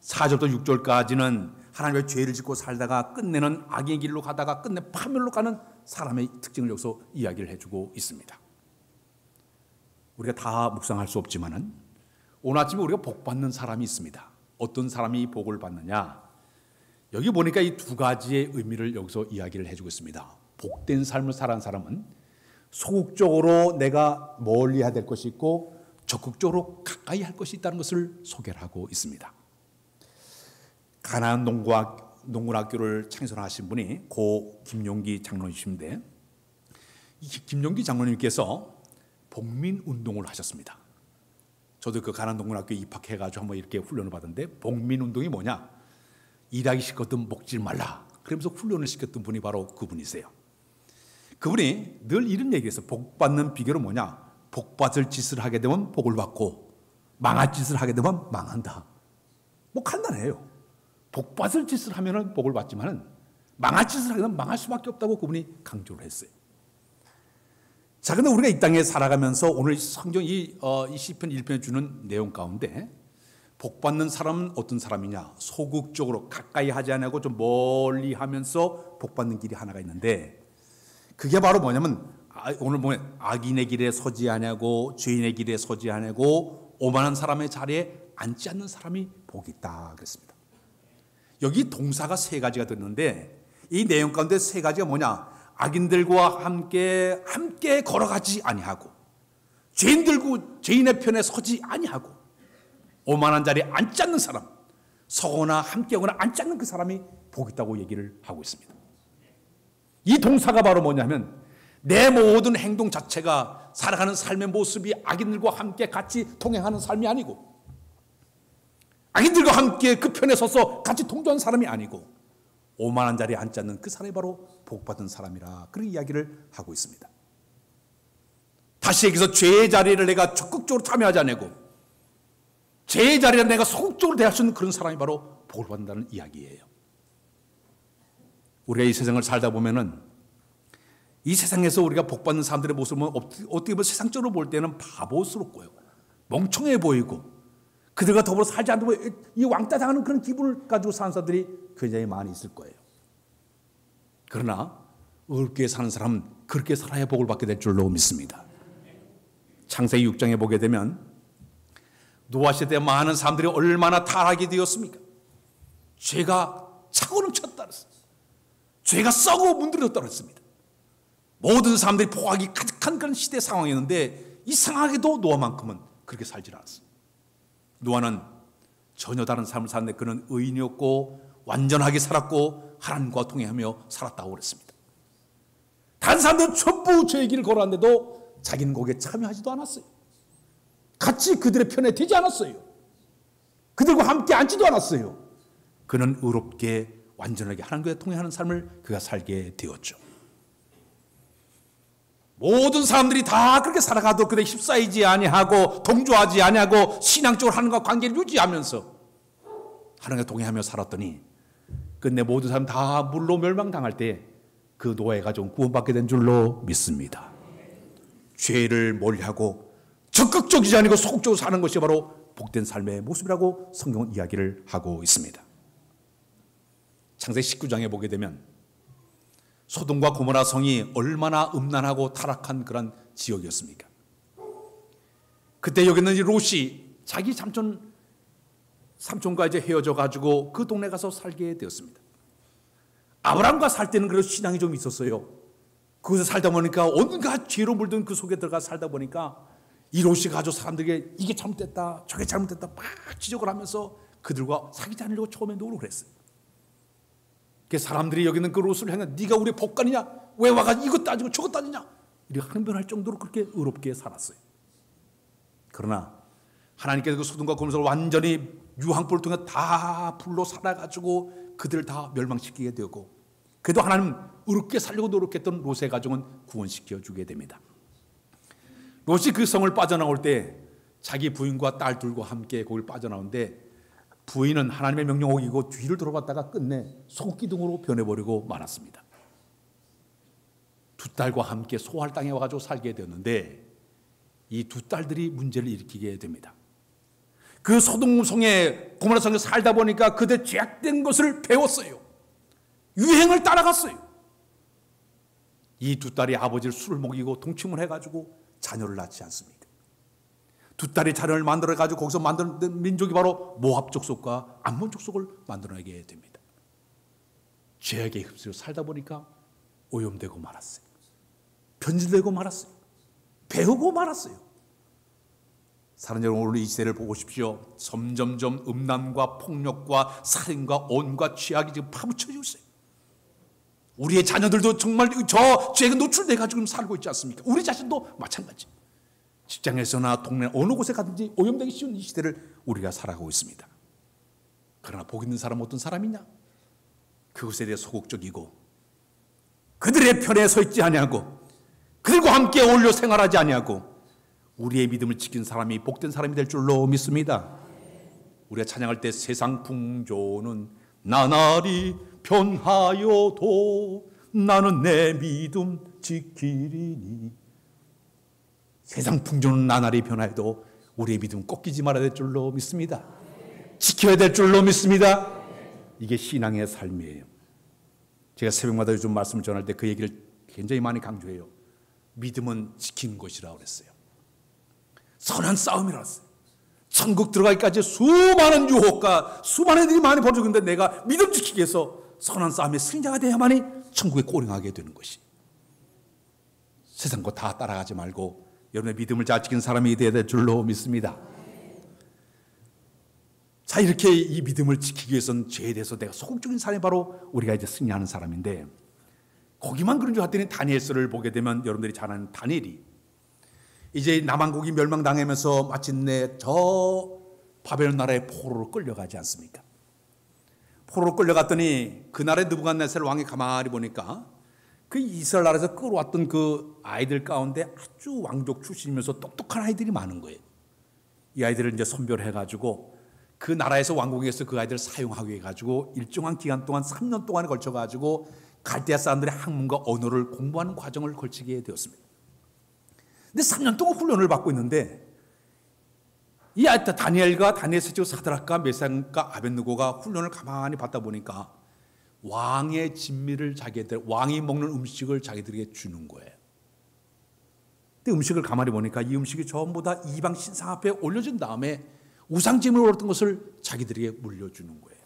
S3: 4절부터 6절까지는 하나님의 죄를 짓고 살다가 끝내는 악의 길로 가다가 끝내 파멸로 가는 사람의 특징을 여기서 이야기를 해주고 있습니다. 우리가 다 묵상할 수 없지만은 오늘 아침에 우리가 복 받는 사람이 있습니다. 어떤 사람이 복을 받느냐? 여기 보니까 이 두 가지의 의미를 여기서 이야기를 해주고 있습니다. 복된 삶을 살아가는 사람은 소극적으로 내가 멀리 해야 될 것이 있고 적극적으로 가까이 할 것이 있다는 것을 소개를 하고 있습니다. 가나안 농군학교를 창설하신 분이 고 김용기 장로님이신데, 이 김용기 장로님께서 복민운동을 하셨습니다. 저도 그 가나안 농군학교에 입학해가지고 한번 이렇게 훈련을 받았는데, 복민운동이 뭐냐? 일하기 싫거든 먹지 말라, 그러면서 훈련을 시켰던 분이 바로 그분이세요. 그분이 늘 이런 얘기했어요. 복 받는 비결은 뭐냐? 복 받을 짓을 하게 되면 복을 받고 망할 짓을 하게 되면 망한다. 뭐 간단해요. 복 받을 짓을 하면은 복을 받지만은 망할 짓을 하게 되면 망할 수밖에 없다고 그분이 강조를 했어요. 자, 근데 우리가 이 땅에 살아가면서 오늘 성경 이 시편 1편에 주는 내용 가운데 복 받는 사람은 어떤 사람이냐? 소극적으로 가까이 하지 않고 좀 멀리 하면서 복 받는 길이 하나가 있는데, 그게 바로 뭐냐면 오늘 보면 악인의 길에 서지 아니하고 죄인의 길에 서지 아니하고 오만한 사람의 자리에 앉지 않는 사람이 복이 있다 그랬습니다. 여기 동사가 세 가지가 들었는데, 이 내용 가운데 세 가지가 뭐냐? 악인들과 함께 걸어가지 아니하고 죄인의 편에 서지 아니하고 오만한 자리에 앉지 않는 사람, 서거나 함께하거나 앉지 않는 그 사람이 복이 있다고 얘기를 하고 있습니다. 이 동사가 바로 뭐냐면 내 모든 행동 자체가 살아가는 삶의 모습이 악인들과 함께 같이 통행하는 삶이 아니고, 악인들과 함께 그 편에 서서 같이 동조하는 사람이 아니고, 오만한 자리에 앉지 않는 그 사람이 바로 복받은 사람이라, 그런 이야기를 하고 있습니다. 다시 얘기해서 죄의 자리를 내가 적극적으로 참여하지 않고 죄의 자리에 내가 소극적으로 대할 수 있는 그런 사람이 바로 복을 받는다는 이야기예요. 우리가 이 세상을 살다 보면은 이 세상에서 우리가 복받는 사람들의 모습은 어떻게 보면 세상적으로 볼 때는 바보스럽고요, 멍청해 보이고, 그들과 더불어 살지 않으면 이 왕따 당하는 그런 기분을 가지고 사는 사람들이 굉장히 많이 있을 거예요. 그러나 의롭게 사는 사람은 그렇게 살아야 복을 받게 될 줄로 믿습니다. 창세기 6장에 보게 되면 노아 시대 많은 사람들이 얼마나 타락이 되었습니까? 죄가 차고 넘쳤다 그랬어요. 죄가 썩어 문드러졌다 그랬습니다. 모든 사람들이 포악이 가득한 그런 시대 상황이었는데 이상하게도 노아만큼은 그렇게 살지 않았어요. 노아는 전혀 다른 삶을 사는데 그는 의인이었고 완전하게 살았고 하나님과 통행하며 살았다고 그랬습니다. 다른 사람들은 전부 죄의 길을 걸어왔는데도 자기는 거기에 참여하지도 않았어요. 같이 그들의 편에 되지 않았어요. 그들과 함께 앉지도 않았어요. 그는 의롭게 완전하게 하나님과 통행하는 삶을 그가 살게 되었죠. 모든 사람들이 다 그렇게 살아가도 그들 휩싸이지 아니하고 동조하지 아니하고 신앙적으로 하나님과 관계를 유지하면서 하나님과 동행하며 살았더니 끝내 모든 사람 다 물로 멸망당할 때 그 노아의 가족은 구원받게 된 줄로 믿습니다. 죄를 멀리하고 적극적이지 아니고 소극적으로 사는 것이 바로 복된 삶의 모습이라고 성경은 이야기를 하고 있습니다. 창세기 19장에 보게 되면 소돔과 고모라 성이 얼마나 음란하고 타락한 그런 지역이었습니까? 그때 여기 있는 롯이 자기 삼촌과 이제 헤어져 가지고 그 동네 가서 살게 되었습니다. 아브라함과 살 때는 그래도 신앙이 좀 있었어요. 거기서 살다 보니까 온갖 죄로 물든 그 속에 들어가 살다 보니까 이 롯이 가지고 사람들에게 이게 잘못됐다 저게 잘못됐다 막 지적을 하면서 그들과 사귀지 않으려고 처음에 노력을 했어요. 그래서 사람들이 여기는 그 롯을 향해 네가 우리 복간이냐? 왜 와가지고 이것 따지고 저것 따지냐? 이렇게 항변할 정도로 그렇게 의롭게 살았어요. 그러나 하나님께서 그 소돔과 고모라를 완전히 유황불을 통해 다 불로 살아가지고 그들을 다 멸망시키게 되고 그래도 하나님 의롭게 살려고 노력했던 롯의 가정은 구원시켜 주게 됩니다. 롯이 그 성을 빠져나올 때 자기 부인과 딸 둘과 함께 거기를 빠져나오는데 부인은 하나님의 명령 어기고 뒤를 돌아봤다가 끝내 소기둥으로 변해버리고 말았습니다. 두 딸과 함께 소할 땅에 와가지고 살게 되었는데 이 두 딸들이 문제를 일으키게 됩니다. 그 소돔성에 고모라 성에 살다 보니까 그들 죄악된 것을 배웠어요. 유행을 따라갔어요. 이 두 딸이 아버지를 술을 먹이고 동침을 해가지고 자녀를 낳지 않습니까? 두 딸이 자녀를 만들어가지고 거기서 만든 민족이 바로 모압 족속과 암몬 족속을 만들어내게 됩니다. 죄악에 휩쓸려 살다 보니까 오염되고 말았어요. 변질되고 말았어요. 배우고 말았어요. 사랑하는 여러분, 오늘 이 시대를 보십시오. 점점점 음란과 폭력과 살인과 온갖 죄악이 지금 파묻혀지고 있어요. 우리의 자녀들도 정말 저 죄에 노출돼 가지고 살고 있지 않습니까? 우리 자신도 마찬가지. 직장에서나 동네 어느 곳에 가든지 오염되기 쉬운 이 시대를 우리가 살아가고 있습니다. 그러나 복 있는 사람은 어떤 사람이냐? 그것에 대해 소극적이고 그들의 편에 서 있지 아니하고 그들과 함께 어울려 생활하지 아니하고 우리의 믿음을 지킨 사람이 복된 사람이 될 줄로 믿습니다. 우리가 찬양할 때 세상 풍조는 나날이 변하여도 나는 내 믿음 지키리니. 세상 풍조는 나날이 변하여도 우리의 믿음 꺾이지 말아야 될 줄로 믿습니다. 지켜야 될 줄로 믿습니다. 이게 신앙의 삶이에요. 제가 새벽마다 요즘 말씀을 전할 때 그 얘기를 굉장히 많이 강조해요. 믿음은 지키는 것이라고 그랬어요. 선한 싸움이라고 했어요. 천국 들어가기까지 수많은 유혹과 수많은 일이 많이 벌어지는데 내가 믿음 지키기 위해서 선한 싸움의 승자가 돼야만이 천국에 꼬링하게 되는 것이. 세상 거 다 따라가지 말고 여러분의 믿음을 잘 지키는 사람이 되어야 될 줄로 믿습니다. 자, 이렇게 이 믿음을 지키기 위해서는 죄에 대해서 내가 소극적인 사람이 바로 우리가 이제 승리하는 사람인데, 거기만 그런 줄 알았더니 다니엘서를 보게 되면 여러분들이 잘 아는 다니엘이 이제 남왕국이 멸망당하면서 마침내 저 바벨론 나라의 포로로 끌려가지 않습니까? 포로로 끌려갔더니 그 나라의 느부갓네살 왕이 가만히 보니까 그 이스라엘 나라에서 끌어왔던 그 아이들 가운데 아주 왕족 출신이면서 똑똑한 아이들이 많은 거예요. 이 아이들을 이제 선별해가지고 그 나라에서 왕국에서 그 아이들을 사용하게 해가지고 일정한 기간 동안 3년 동안에 걸쳐가지고 갈대아 사람들의 학문과 언어를 공부하는 과정을 걸치게 되었습니다. 근데 3년 동안 훈련을 받고 있는데 이 다니엘과 다니엘 셋째 사드락과 메삭과 아벳느고가 훈련을 가만히 받다 보니까 왕의 진미를 자기들, 왕이 먹는 음식을 자기들에게 주는 거예요. 근데 음식을 가만히 보니까 이 음식이 전부 다 이방 신상 앞에 올려진 다음에 우상제물을 얻었던 것을 자기들에게 물려주는 거예요.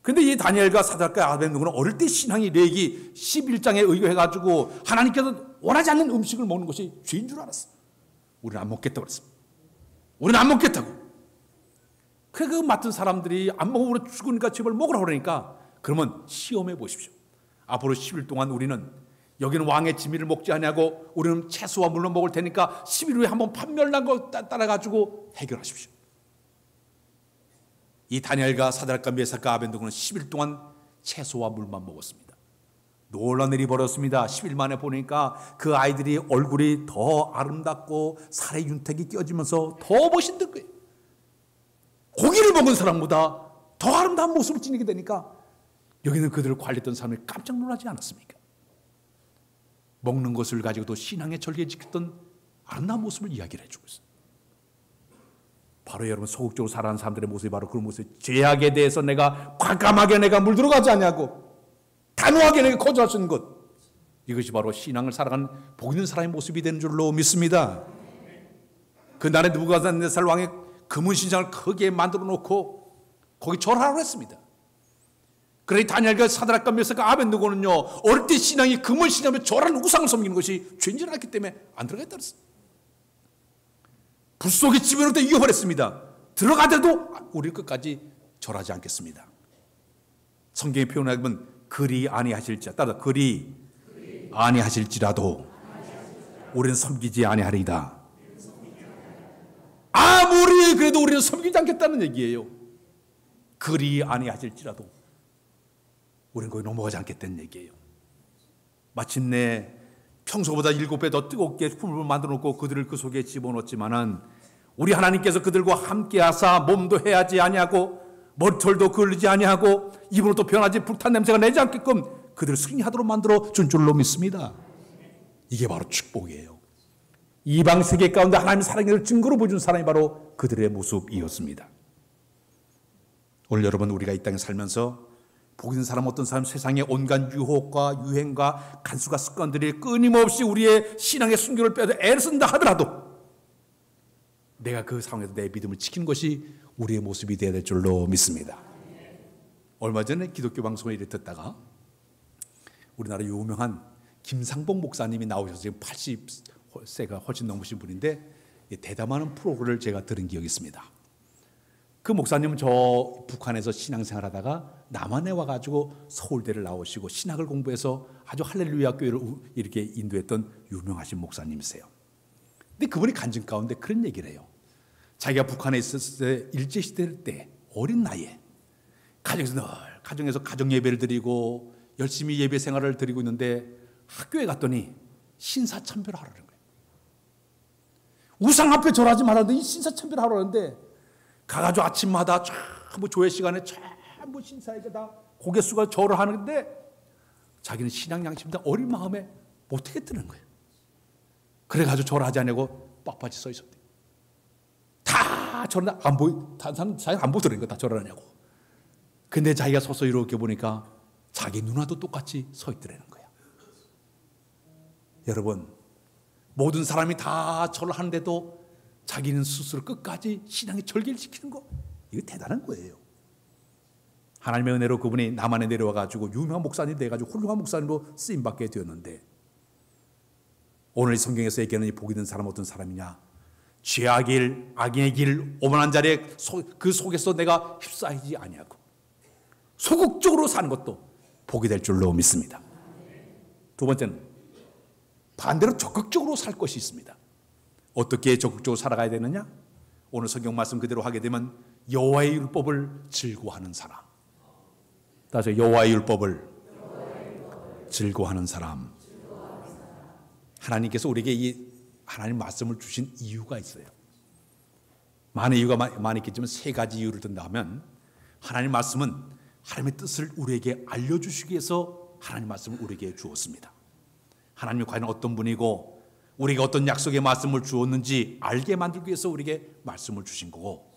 S3: 그런데 이 다니엘과 사드락과 아벳느고는 어릴 때 신앙이 레기 11장에 의거해가지고 하나님께서 원하지 않는 음식을 먹는 것이 죄인 줄 알았어. 우리는 안 먹겠다고 그랬습니다. 우리는 안 먹겠다고. 그 맡은 사람들이 안 먹으면 죽으니까 제발 먹으라고 그러니까 그러면 시험해 보십시오. 앞으로 10일 동안 우리는 여기는 왕의 진미를 먹지 않냐고 우리는 채소와 물로 먹을 테니까 10일 후에 한번 판멸난 거 따라가지고 해결하십시오. 이 다니엘과 사드락과 메삭과 아벳느고는 10일 동안 채소와 물만 먹었습니다. 놀라운 일이 벌어졌습니다. 10일 만에 보니까 그 아이들이 얼굴이 더 아름답고 살의 윤택이 껴지면서 더 멋있는 거예요. 고기를 먹은 사람보다 더 아름다운 모습을 지니게 되니까 여기는 그들을 관리했던 사람이 깜짝 놀라지 않았습니까? 먹는 것을 가지고도 신앙의 절기에 지켰던 아름다운 모습을 이야기를 해주고 있어요. 바로 여러분 소극적으로 살아가는 사람들의 모습이 바로 그런 모습이에요. 죄악에 대해서 내가 과감하게 내가 물들어가지 않냐고 단호하게 내가 거절할 수 있는 것, 이것이 바로 신앙을 살아가는 복 있는 사람의 모습이 되는 줄로 믿습니다. 그날에 느부갓네살 왕의 금은 신상을 크게 만들어 놓고 거기 절하라고 했습니다. 그러니 다니엘과 사드락과 메삭과 아벳느고는요 어릴 때 신앙이 금은 신상에 절하는 우상을 섬기는 것이 죄인 줄 알았기 때문에 안 들어가겠다 그랬어요. 불 속에 집어넣을 때 위협했습니다. 들어가더라도 우리 끝까지 절하지 않겠습니다. 성경에 표현하면 그리 아니하실지라, 따라 그리 아니하실지라도 우리는 섬기지 아니하리이다. 아무리 그래도 우리는 섬기지 않겠다는 얘기예요. 그리 아니하실지라도 우리는 거기 넘어가지 않겠다는 얘기예요. 마침내 평소보다 7배 더 뜨겁게 품을 만들어 놓고 그들을 그 속에 집어넣었지만은 우리 하나님께서 그들과 함께 하사 몸도 해하지 아니하고 머리털도 그을리지 아니하고 입으로도 변하지 불탄 냄새가 내지 않게끔 그들을 승리하도록 만들어 준 줄로 믿습니다. 이게 바로 축복이에요. 이방 세계 가운데 하나님의 사랑을 증거로 보여준 사람이 바로 그들의 모습이었습니다. 오늘 여러분 우리가 이 땅에 살면서 복 있는 사람 어떤 사람 세상의 온갖 유혹과 유행과 간수가 습관들이 끊임없이 우리의 신앙의 순교를 빼서 애를 쓴다 하더라도 내가 그 상황에서 내 믿음을 지키는 것이 우리의 모습이 되어야 될 줄로 믿습니다. 얼마 전에 기독교 방송을 이렇게 듣다가 우리나라 유명한 김상봉 목사님이 나오셔서 지금 80세가 훨씬 넘으신 분인데 대담하는 프로그램을 제가 들은 기억이 있습니다. 그 목사님은 저 북한에서 신앙생활 하다가 남한에 와가지고 서울대를 나오시고 신학을 공부해서 아주 할렐루야 교회를 이렇게 인도했던 유명하신 목사님이세요. 근데 그분이 간증 가운데 그런 얘기를 해요. 자기가 북한에 있었을 때 일제시대 때 어린 나이에 가정에서 가정 예배를 드리고 열심히 예배 생활을 드리고 있는데 학교에 갔더니 신사참배를 하라는 거예요. 우상 앞에 절하지 말았는데 이 신사참배를 하라는데 가가지고 아침마다 전부 조회 시간에 전부 신사에게 다 고개 숙여 절을 하는데 자기는 신앙 양심보다 어린 마음에 못하겠다는 거예요. 그래가지고 절하지 않냐고 빡빡이 써 있었대. 다 절은 안 보이, 자기가 안 보더라는 거야. 다 절하냐고. 근데 자기가 서서 이렇게 보니까 자기 누나도 똑같이 서 있더라는 거야. 여러분, 모든 사람이 다 절을 하는데도 자기는 스스로 끝까지 신앙의 절개를 지키는 거, 이거 대단한 거예요. 하나님의 은혜로 그분이 남한에 내려와가지고 유명한 목사님 돼가지고 훌륭한 목사님으로 쓰임받게 되었는데 오늘 성경에서 얘기하는 이 복 있는 사람 어떤 사람이냐? 죄악의 길, 악의 길, 오만한 자리에 그 속에서 내가 휩싸이지 아니하고 소극적으로 사는 것도 복이 될 줄로 믿습니다. 두 번째는 반대로 적극적으로 살 것이 있습니다. 어떻게 적극적으로 살아가야 되느냐? 오늘 성경 말씀 그대로 하게 되면 여호와의 율법을 즐거워하는 사람. 다시 여호와의 율법을 즐거워하는 사람. 하나님께서 우리에게 이 하나님 말씀을 주신 이유가 있어요. 많은 이유가 많이 있겠지만 세 가지 이유를 든다면 하나님 말씀은 하나님의 뜻을 우리에게 알려주시기 위해서 하나님 말씀을 우리에게 주었습니다. 하나님이 과연 어떤 분이고 우리가 어떤 약속의 말씀을 주었는지 알게 만들기 위해서 우리에게 말씀을 주신 거고,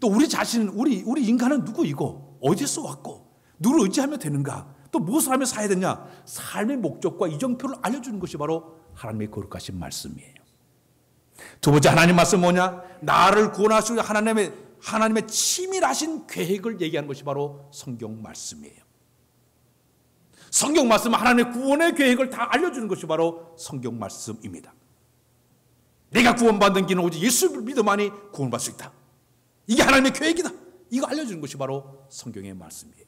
S3: 또 우리 자신은 우리 인간은 누구이고 어디서 왔고 누구를 의지하면 되는가, 또 무엇을 하며 살아야 되냐, 삶의 목적과 이정표를 알려주는 것이 바로 하나님의 거룩하신 말씀이에요. 두 번째 하나님 말씀 뭐냐? 나를 구원하시고 하나님의 치밀하신 계획을 얘기하는 것이 바로 성경 말씀이에요. 성경 말씀은 하나님의 구원의 계획을 다 알려주는 것이 바로 성경 말씀입니다. 내가 구원받는 길은 오직 예수를 믿어만이 구원받을 수 있다. 이게 하나님의 계획이다. 이거 알려주는 것이 바로 성경의 말씀이에요.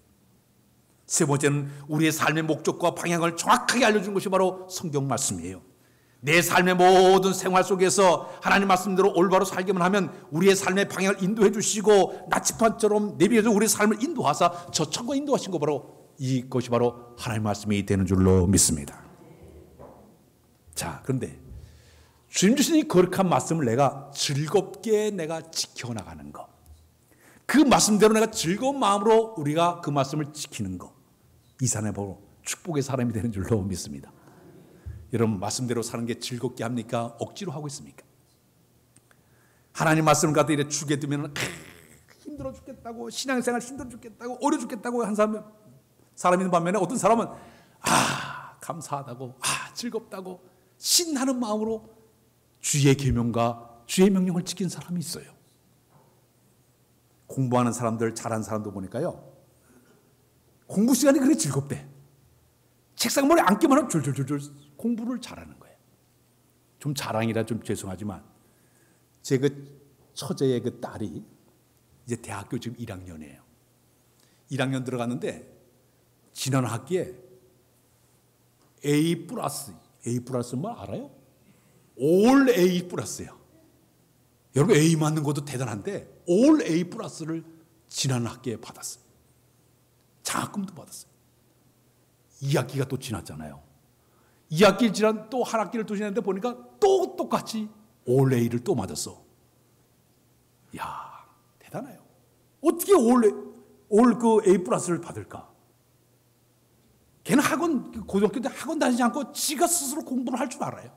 S3: 세 번째는 우리의 삶의 목적과 방향을 정확하게 알려주는 것이 바로 성경 말씀이에요. 내 삶의 모든 생활 속에서 하나님 말씀대로 올바로 살기만 하면 우리의 삶의 방향을 인도해 주시고 나치판처럼 내비해서 우리의 삶을 인도하사 저 천국 인도하신 거 바로 이것이 바로 하나님 말씀이 되는 줄로 믿습니다. 자, 그런데 주님 주신 이 거룩한 말씀을 내가 즐겁게 내가 지켜나가는 것, 그 말씀대로 내가 즐거운 마음으로 우리가 그 말씀을 지키는 것, 이 사람이 바로 축복의 사람이 되는 줄로 믿습니다. 여러분, 말씀대로 사는 게 즐겁게 합니까? 억지로 하고 있습니까? 하나님 말씀을 갖다 이래 주게 되면 힘들어 죽겠다고, 신앙생활 힘들어 죽겠다고, 어려 죽겠다고 한 사람이 있는 반면에 어떤 사람은 감사하다고, 즐겁다고 신나는 마음으로 주의 계명과 주의 명령을 지킨 사람이 있어요. 공부하는 사람들, 잘하는 사람도 보니까요, 공부 시간이 그렇게 즐겁대. 책상 머리에 앉기만 하면 줄줄줄줄 공부를 잘하는 거예요. 좀 자랑이라 좀 죄송하지만 제 그 처제의 그 딸이 이제 대학교 지금 1학년이에요. 1학년 들어갔는데 지난 학기에 A+, 뭐 알아요? 올 A+요. 여러분, A 맞는 것도 대단한데 올 A+를 지난 학기에 받았어요. 장학금도 받았어요. 2학기가 또 지났잖아요. 2학기를 지난 또 한 학기를 또 지났는데 보니까 또 똑같이 올 A를 또 맞았어. 이야, 대단해요. 어떻게 올 그 A+를 받을까? 걔는 고등학교 때 학원 다니지 않고 지가 스스로 공부를 할 줄 알아요.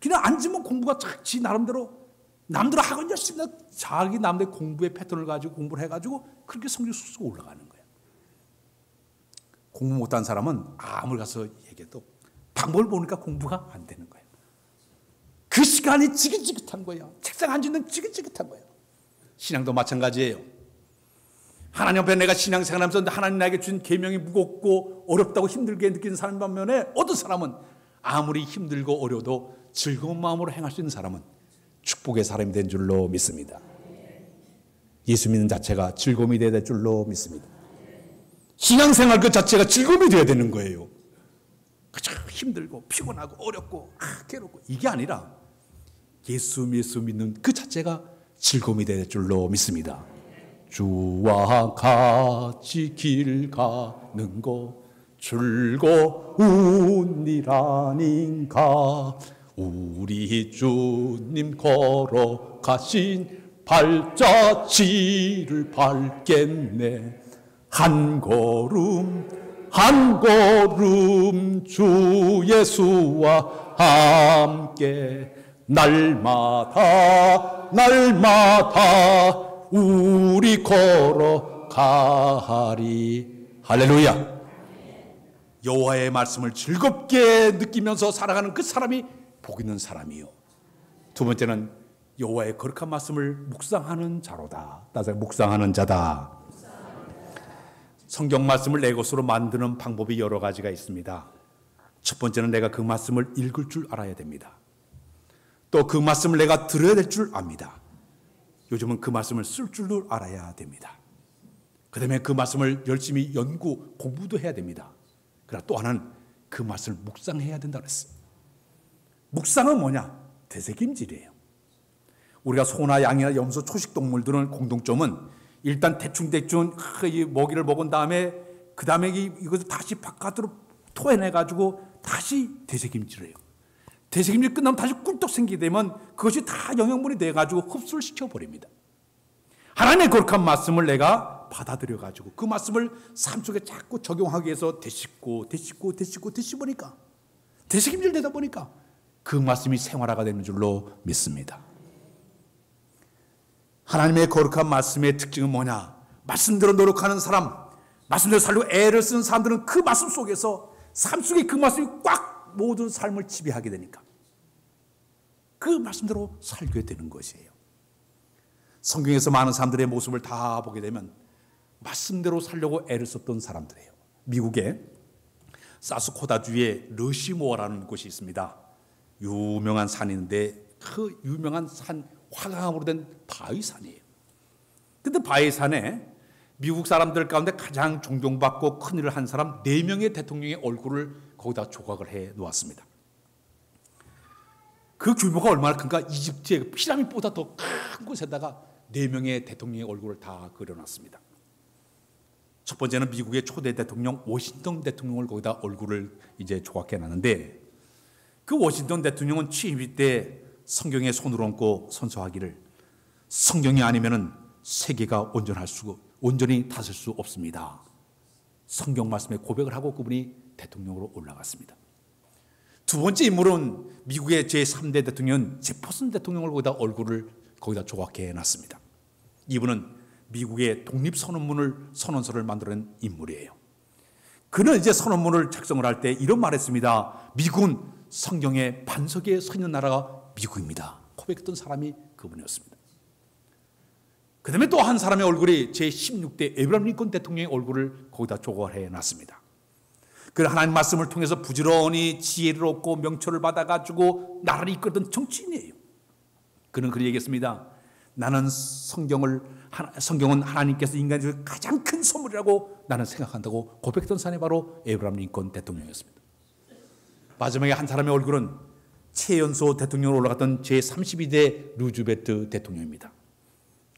S3: 그냥 앉으면 공부가 지 나름대로, 남들 학원 열심히 자기 남들 공부의 패턴을 가지고 공부를 해가지고 그렇게 성적이 쑥쑥 올라가는 거예요. 공부 못한 사람은 아무리 가서 얘기해도 방법을 보니까 공부가 안 되는 거예요. 그 시간이 지긋지긋한 거예요. 책상 앉는 지긋지긋한 거예요. 신앙도 마찬가지예요. 하나님 앞에 내가 신앙생활하면서 하나님 나에게 준 계명이 무겁고 어렵다고 힘들게 느끼는 사람 반면에 어떤 사람은 아무리 힘들고 어려도 즐거운 마음으로 행할 수 있는 사람은 축복의 사람이 된 줄로 믿습니다. 예수 믿는 자체가 즐거움이 되어야 될 줄로 믿습니다. 신앙생활 그 자체가 즐거움이 되어야 되는 거예요. 그저 힘들고 피곤하고 어렵고 괴롭고 이게 아니라 예수 믿는 그 자체가 즐거움이 되어야 될 줄로 믿습니다. 주와 같이 길 가는 것 즐거운 일 아닌가. 우리 주님 걸어가신 발자취를 밟겠네. 한 걸음 한 걸음 주 예수와 함께 날마다 우리 걸어가리. 할렐루야. 여호와의 말씀을 즐겁게 느끼면서 살아가는 그 사람이 복 있는 사람이요. 두 번째는 여호와의 거룩한 말씀을 묵상하는 자로다. 따라서 묵상하는 자다. 성경 말씀을 내 것으로 만드는 방법이 여러 가지가 있습니다. 첫 번째는 내가 그 말씀을 읽을 줄 알아야 됩니다. 또 그 말씀을 내가 들어야 될 줄 압니다. 요즘은 그 말씀을 쓸 줄도 알아야 됩니다. 그 다음에 그 말씀을 열심히 공부도 해야 됩니다. 그러나 또 하나는 그 말씀을 묵상해야 된다고 했어요. 묵상은 뭐냐? 되새김질이에요. 우리가 소나 양이나 염소 초식 동물들은 공통점은 일단 대충 이 먹이를 먹은 다음에 그 다음에 이것을 다시 바깥으로 토해내가지고 다시 되새김질을 해요. 되새김질 끝나면 다시 꿀떡 생기게 되면 그것이 다 영양분이 돼가지고 흡수를 시켜버립니다. 하나님의 거룩한 말씀을 내가 받아들여가지고 그 말씀을 삶 속에 자꾸 적용하기 위해서 되씹으니까 되새김질 되다 보니까 그 말씀이 생활화가 되는 줄로 믿습니다. 하나님의 거룩한 말씀의 특징은 뭐냐? 말씀대로 노력하는 사람, 말씀대로 살려고 애를 쓰는 사람들은 그 말씀 속에서 삶 속에 그 말씀이 꽉 모든 삶을 지배하게 되니까 그 말씀대로 살게 되는 것이에요. 성경에서 많은 사람들의 모습을 다 보게 되면 말씀대로 살려고 애를 썼던 사람들이에요. 미국의 사스코다주의 러시모어라는 곳이 있습니다. 유명한 산인데 그 유명한 산, 화강암으로 된 바위산이에요. 근데 바위산에 미국 사람들 가운데 가장 존경받고 큰일을 한 사람 4명의 대통령의 얼굴을 거기다 조각을 해 놓았습니다. 그 규모가 얼마나 큰가? 이집트의 피라미드보다 더 큰 곳에다가 4명의 대통령의 얼굴을 다 그려놨습니다. 첫 번째는 미국의 초대 대통령 워싱턴 대통령을 거기다 얼굴을 이제 조각해 놨는데 그 워싱턴 대통령은 취임 때 성경에 손을 얹고 선서하기를 성경이 아니면은 세계가 온전히 다스릴 수 없습니다. 성경 말씀에 고백을 하고 그분이 대통령으로 올라갔습니다. 두 번째 인물은 미국의 제3대 대통령 제퍼슨 대통령을 거기다 얼굴을 거기다 조각해 놨습니다. 이분은 미국의 독립선언서를 만들어낸 인물이에요. 그는 이제 선언문을 작성을 할 때 이런 말했습니다. 미국은 성경의 반석에 서 있는 나라가 미국입니다. 고백했던 사람이 그분이었습니다. 그 다음에 또 한 사람의 얼굴이 제16대 에브라임 링컨 대통령의 얼굴을 거기다 조각을 해놨습니다. 그 하나님 말씀을 통해서 부지런히 지혜를 얻고 명철을 받아가지고 나라를 이끌던 정치인이에요. 그는 그렇게 얘기했습니다. 나는 성경은 하나님께서 인간에 줄 가장 큰 선물이라고 나는 생각한다고 고백했던 사람이 바로 에브라임 링컨 대통령이었습니다. 마지막에 한 사람의 얼굴은 최연소 대통령으로 올라갔던 제32대 루즈벨트 대통령입니다.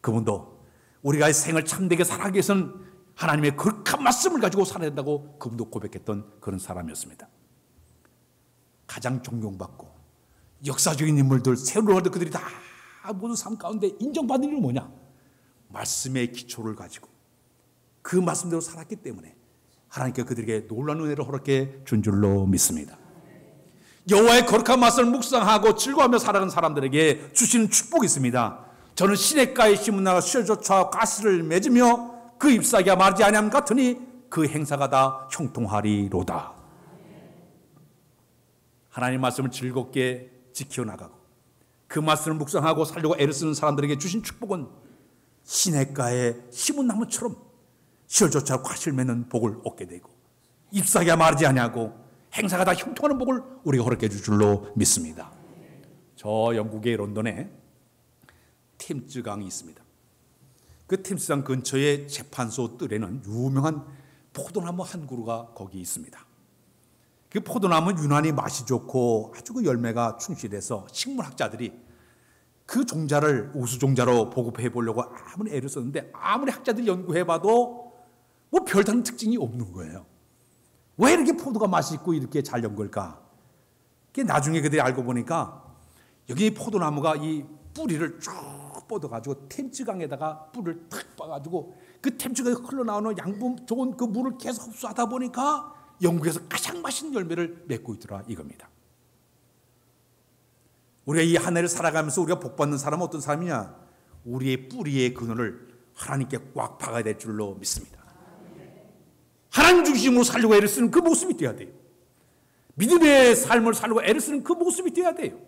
S3: 그분도 우리가 생을 참되게 살아가기 위해서는 하나님의 거룩한 말씀을 가지고 살아야 된다고 그분도 고백했던 그런 사람이었습니다. 가장 존경받고 역사적인 인물들, 세월호 그들이 다 모든 삶 가운데 인정받는 일은 뭐냐? 말씀의 기초를 가지고 그 말씀대로 살았기 때문에 하나님께 그들에게 놀라운 은혜를 허락해 준 줄로 믿습니다. 여호와의 거룩한 말씀을 묵상하고 즐거워하며 살아가는 사람들에게 주시는 축복이 있습니다. 저는 시냇가에 심은 나가 시절조차 가시를 맺으며 그 잎사귀가 마르지 아니함 같으니 그 행사가 다 형통하리로다. 하나님 말씀을 즐겁게 지켜나가고 그 말씀을 묵상하고 살려고 애를 쓰는 사람들에게 주신 축복은 시냇가에 심은 나무처럼 시절조차 가시를 맺는 복을 얻게 되고 잎사귀가 마르지 아니하고 행사가 다 형통하는 복을 우리가 허락해 줄 줄로 믿습니다. 저 영국의 런던에 템즈강이 있습니다. 그 템스강 근처에 재판소 뜰에는 유명한 포도나무 한 그루가 거기 있습니다. 그 포도나무는 유난히 맛이 좋고 아주 그 열매가 충실해서 식물학자들이 그 종자를 우수종자로 보급해 보려고 아무리 애를 썼는데 아무리 학자들이 연구해봐도 뭐 별다른 특징이 없는 거예요. 왜 이렇게 포도가 맛있고 이렇게 잘 연 걸까? 나중에 그들이 알고 보니까 여기 포도나무가 이 뿌리를 쭉 뻗어가지고 템즈강에다가 뿔을 탁 빠가지고 그 템즈강에 흘러나오는 양분 좋은 그 물을 계속 흡수하다 보니까 영국에서 가장 맛있는 열매를 맺고 있더라 이겁니다. 우리가 이 한 해를 살아가면서 우리가 복받는 사람은 어떤 사람이냐? 우리의 뿌리의 근원을 하나님께 꽉 박아야 될 줄로 믿습니다. 하나님 중심으로 살려고 애를 쓰는 그 모습이 돼야 돼요. 믿음의 삶을 살려고 애를 쓰는 그 모습이 돼야 돼요.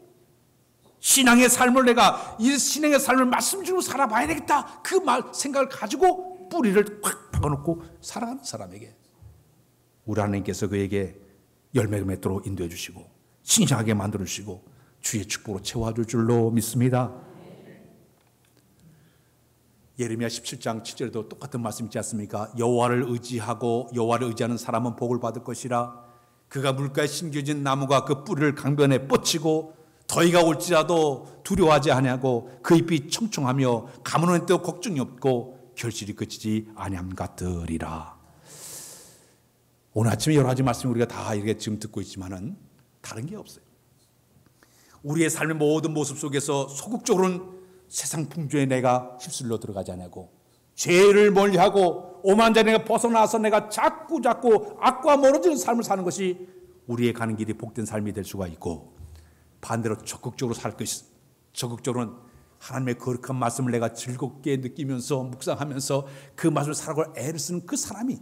S3: 신앙의 삶을 내가 이 신앙의 삶을 말씀 중으로 살아봐야 되겠다 그 생각을 가지고 뿌리를 꽉 박아놓고 살아가는 사람에게 우리 하나님께서 그에게 열매를 맺도록 인도해 주시고 신실하게 만들어 주시고 주의 축복으로 채워줄 줄로 믿습니다. 예레미야 17장 7절에도 똑같은 말씀 있지 않습니까? 여호와를 의지하고 여호와를 의지하는 사람은 복을 받을 것이라. 그가 물가에 심겨진 나무가 그 뿌리를 강변에 뻗치고 더위가 올지라도 두려워하지 아니하고 그 잎이 청청하며 가물어낼 때도 걱정이 없고 결실이 그치지 아니함 같으리라. 오늘 아침에 여러 가지 말씀 우리가 다 이렇게 지금 듣고 있지만은 다른 게 없어요. 우리의 삶의 모든 모습 속에서 소극적으로는 세상 풍조에 내가 휩쓸려 들어가지 않고 죄를 멀리하고 오만 자리 내가 벗어나서 내가 자꾸 악과 멀어지는 삶을 사는 것이 우리의 가는 길이 복된 삶이 될 수가 있고 반대로 적극적으로 살 것이, 적극적으로는 하나님의 거룩한 말씀을 내가 즐겁게 느끼면서 묵상하면서 그 말씀을 살아갈 애를 쓰는 그 사람이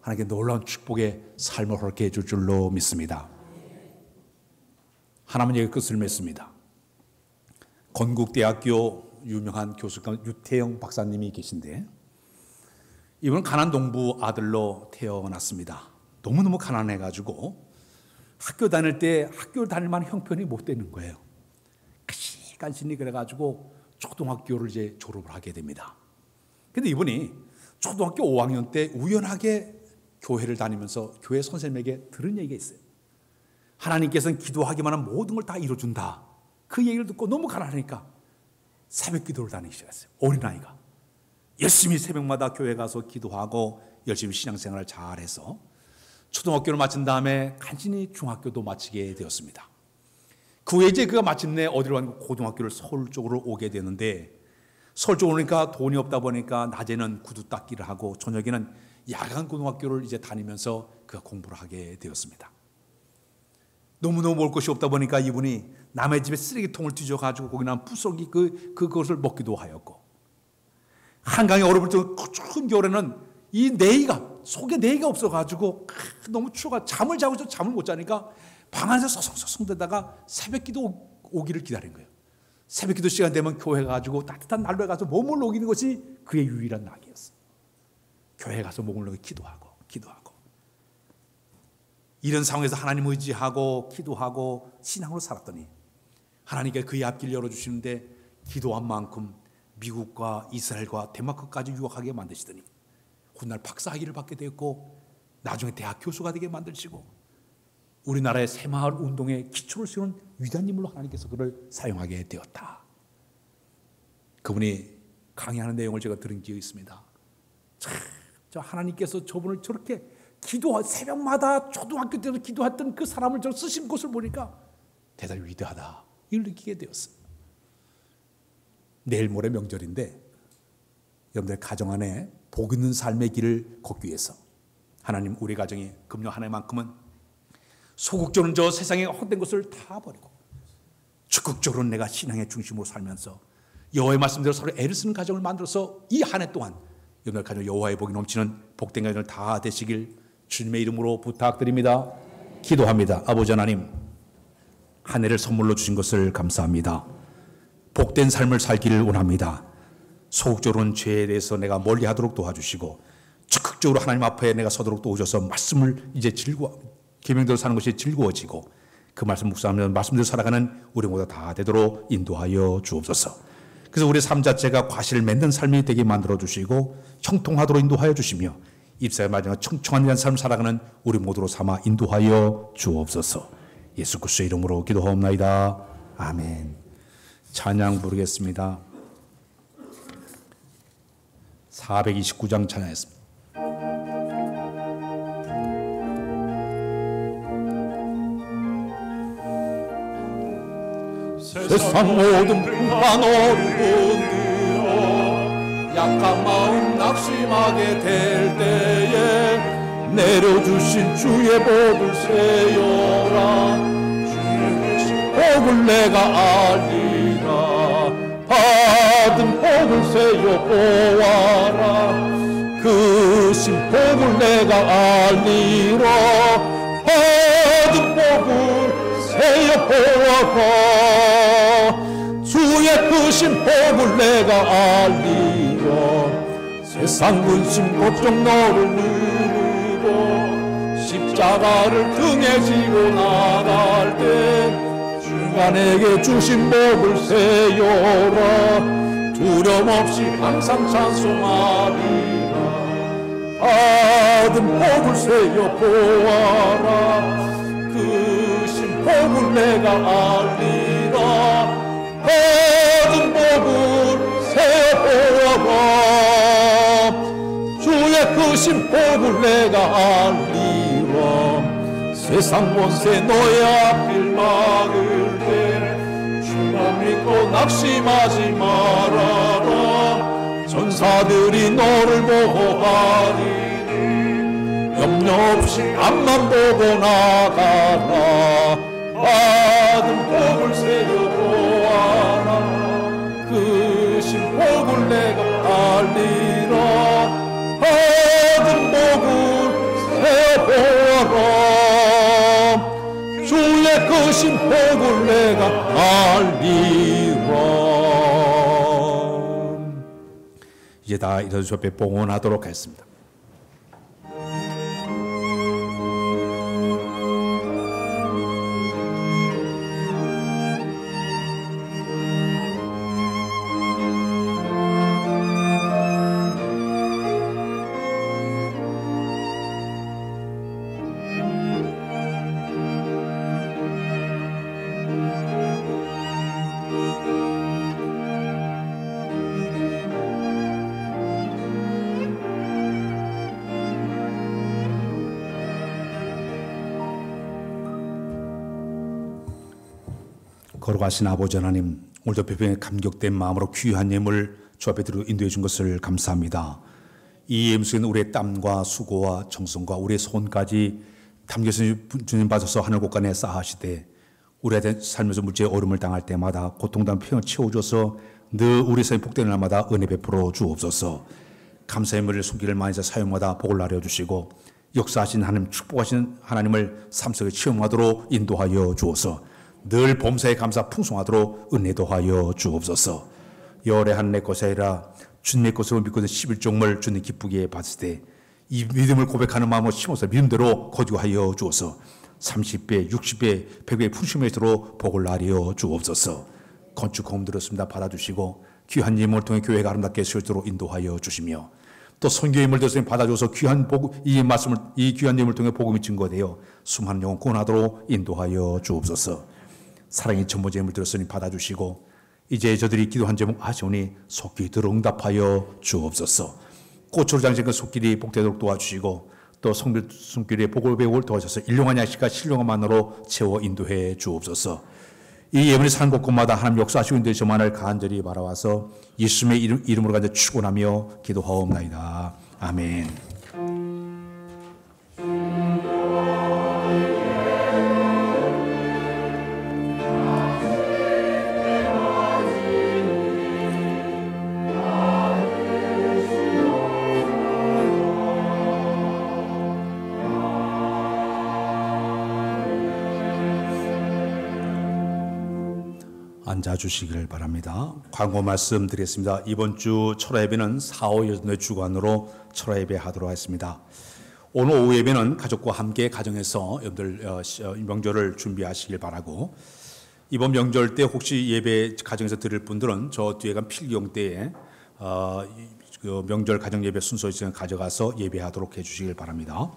S3: 하나님께 놀라운 축복의 삶을 허락해 줄 줄로 믿습니다. 하나님의 끝을 맺습니다. 건국대학교 유명한 교수 유태영 박사님이 계신데, 이분은 가난 농부 아들로 태어났습니다. 너무너무 가난해가지고 학교 다닐 때 학교를 다닐 만한 형편이 못 되는 거예요. 간신히 그래가지고 초등학교를 이제 졸업을 하게 됩니다. 근데 이분이 초등학교 5학년 때 우연하게 교회를 다니면서 교회 선생님에게 들은 얘기가 있어요. 하나님께서는 기도하기만 하면 모든 걸 다 이루어준다. 그 얘기를 듣고 너무 가난하니까 새벽 기도를 다니기 시작했어요. 어린아이가 열심히 새벽마다 교회 가서 기도하고 열심히 신앙생활을 잘해서 초등학교를 마친 다음에 간신히 중학교도 마치게 되었습니다. 그 후에 이제 그가 마침내 어디로 가는 고등학교를 서울 쪽으로 오게 되는데, 서울 쪽으로 오니까 돈이 없다 보니까 낮에는 구두 닦기를 하고 저녁에는 야간 고등학교를 이제 다니면서 그가 공부를 하게 되었습니다. 너무너무 먹을 것이 없다 보니까 이분이 남의 집에 쓰레기통을 뒤져가지고 거기 난 부스러기 그것을 먹기도 하였고, 한강에 얼어붙을 때 추운 겨울에는 이 내의가 속에 내의가 없어가지고 너무 추워가 잠을 자고 있어도 잠을 못 자니까 방 안에서 서성서성 대다가 새벽 기도 오기를 기다린 거예요. 새벽 기도 시간 되면 교회 가지고 따뜻한 난로에 가서 몸을 녹이는 것이 그의 유일한 낙이었어요. 교회 가서 몸을 녹여 기도하고 이런 상황에서 하나님 의지하고 기도하고 신앙으로 살았더니 하나님께 그의 앞길 열어주시는데 기도한 만큼 미국과 이스라엘과 덴마크까지 유학하게 만드시더니 훗날 박사학위를 받게 되었고 나중에 대학 교수가 되게 만드시고 우리나라의 새마을 운동의 기초를 세우는 위대한 인물로 하나님께서 그를 사용하게 되었다. 그분이 강의하는 내용을 제가 들은 기억이 있습니다. 참, 하나님께서 저분을 저렇게 새벽마다 초등학교 때도 기도했던 그 사람을 저 쓰신 것을 보니까 대단히 위대하다 이걸 느끼게 되었어요. 내일 모레 명절인데 여러분들 가정 안에 복 있는 삶의 길을 걷기 위해서 하나님 우리 가정이 금요 한 해만큼은 소극적으로는 저 세상에 헛된 것을 다 버리고 적극적으로 내가 신앙의 중심으로 살면서 여호와의 말씀대로 서로 애를 쓰는 가정을 만들어서 이 한 해 동안 여러분들 가정 여호와의 복이 넘치는 복된 가정을 다 되시길 주님의 이름으로 부탁드립니다. 기도합니다. 아버지 하나님, 한 해를 선물로 주신 것을 감사합니다. 복된 삶을 살기를 원합니다. 소극적으로는 죄에 대해서 내가 멀리하도록 도와주시고 적극적으로 하나님 앞에 내가 서도록 도우셔서 말씀을 이제 계명대로 사는 것이 즐거워지고 그 말씀 묵상하며 말씀대로 살아가는 우리 모두 다 되도록 인도하여 주옵소서. 그래서 우리 삶 자체가 과실을 맺는 삶이 되게 만들어 주시고 형통하도록 인도하여 주시며 입사의 마지막 청청한 삶을 살아가는 우리 모두로 삼아 인도하여 주옵소서. 예수 그리스도의 이름으로 기도하옵나이다. 아멘. 찬양 부르겠습니다. 429장 찬양했습니다.
S2: 세상 모든 풍파 어른들어 약한 마음 낙심하게 될 때에 내려주신 주의 복을 세어라. 주의 주신 복을 내가 알리라. 받은 복을 세어 보아라. 그 신 복을 내가 알리라. 받은 복을 세어 보아라. 주의 크신 복을 내가 알리라. 세상 근심 걱정 너를 누르고 십자가를 등에 지고 나갈 때 주가 내게 주신 복을 세어라. 두려움 없이 항상 찬송하리라. 받은 복을 세어 보아라. 그 신 복을 내가 알리라. 받은 복을 세어 보아라. 주의 크신 복을 내가 알리라. 세상 권세 너의 앞길 막을 때 주만 믿고 낙심하지 말아라. 전사들이 너를 보호하리니 염려 없이 앞만 보고 나가라. 받은 복을
S3: 크신 복을 내가 알리라. 이제 다 일어서 주 앞에 봉헌하도록 하겠습니다. 거룩하신 아버지 하나님, 오늘도 배병에 감격된 마음으로 귀한 예물 주 앞에 들어 인도해 준 것을 감사합니다. 이 예물 속에는 우리의 땀과 수고와 정성과 우리의 손까지 담겨서 주님 받아서 하늘 곳간에 쌓아하시되 우리의 삶에서 물질의 어려움을 당할 때마다 고통당 평을 채워줘서 늘 우리 삶이 복되는 날마다 은혜 베풀어 주옵소서. 감사의 물을 손길을 많이 사용마다 복을 나려주시고 역사하신 하나님, 축복하신 하나님을 삶 속에 체험하도록 인도하여 주옵소서. 늘 범사에 감사 풍성하도록 은혜도 하여 주옵소서. 열의 한 내 것이 아니라 주님의 것을 믿고 있는 11종을 주님 기쁘게 받을 때 이 믿음을 고백하는 마음으로 심어서 믿음대로 거두하여 주옵소서. 30배, 60배, 100배 풍심에서로 복을 나려 주옵소서. 건축 공금 들었습니다. 받아주시고 귀한 예물을 통해 교회가 아름답게 세워지도록 인도하여 주시며 또 선교의 예물을 들었으니 받아줘서 귀한 복음, 이 말씀을 이 귀한 예물을 통해 복음이 증거되어 수많은 영혼 구원하도록 인도하여 주옵소서. 사랑의 전보제 예물 들었으니 받아주시고 이제 저들이 기도한 제목 아시오니 속히 들어 응답하여 주옵소서. 꽃으로 장식한 그 속길이 복되도록 도와주시고 또 손길의 복을 배우고 도와주셔서 일용한 양식과 신령한 만으로 채워 인도해 주옵소서. 이 예물이 사는 곳곳마다 하나님 역사하시고 인도해 저만을 간절히 바라와서 예수님의 이름으로 간절히 축원하며 기도하옵나이다. 아멘. 앉아주시기를 바랍니다. 광고 말씀드리겠습니다. 이번 주 철야 예배는 4, 5 여전의 주간으로 철야 예배 하도록 하겠습니다. 오늘 오후 예배는 가족과 함께 가정에서 여러분들 명절을 준비하시길 바라고, 이번 명절 때 혹시 예배 가정에서 드릴 분들은 저 뒤에 간 필경 때에 그 명절 가정 예배 순서 있으면 가져가서 예배하도록 해주시길 바랍니다.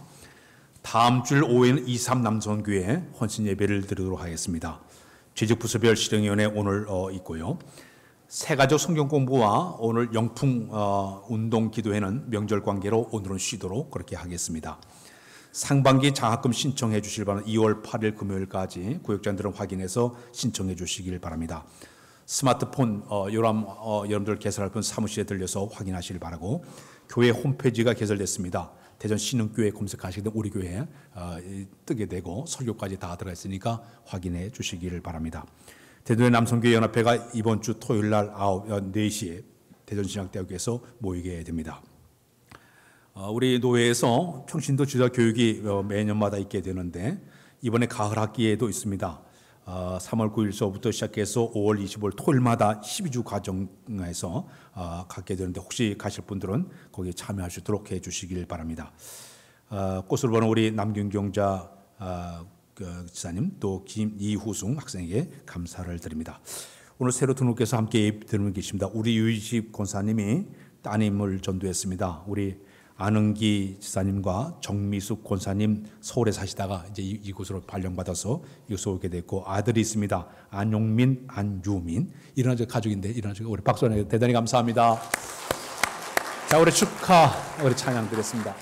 S3: 다음 주 오후에는 23 남성교회 헌신 예배를 드리도록 하겠습니다. 재직부서별 실행위원회 오늘 있고요. 새가족 성경 공부와 오늘 영풍 운동 기도회는 명절 관계로 오늘은 쉬도록 그렇게 하겠습니다. 상반기 장학금 신청해 주실 바는 2월 8일 금요일까지 구역장들은 확인해서 신청해 주시길 바랍니다. 스마트폰 여러분들 개설할 분 사무실에 들려서 확인하시길 바라고, 교회 홈페이지가 개설됐습니다. 대전 신흥교회 검색하시면 우리 교회 뜨게 되고 설교까지 다 들어가 있으니까 확인해 주시기를 바랍니다. 대전의 남성교회 연합회가 이번 주 토요일 날 4시에 대전신학대학교에서 모이게 됩니다. 우리 노회에서 평신도 지도자 교육이 매년마다 있게 되는데 이번에 가을 학기에도 있습니다. 3월 9일서부터 시작해서 5월 25일 토요일마다 12주 과정에서 갖게 되는데 혹시 가실 분들은 거기에 참여하시도록 해주시길 바랍니다. 꽃을 보는 우리 남균경자 지사님 또 이후승 학생에게 감사를 드립니다. 오늘 새로 등록해서 함께 들으면 계십니다. 우리 유이집 권사님이 따님을 전도했습니다. 우리 안흥기 지사님과 정미숙 권사님 서울에 사시다가 이제 이곳으로 발령받아서 이곳에 오게 됐고, 아들이 있습니다. 안용민, 안유민. 이런 가족인데 우리 박수 한번 대단히 감사합니다. 자, 우리 축하, 우리 찬양 드렸습니다.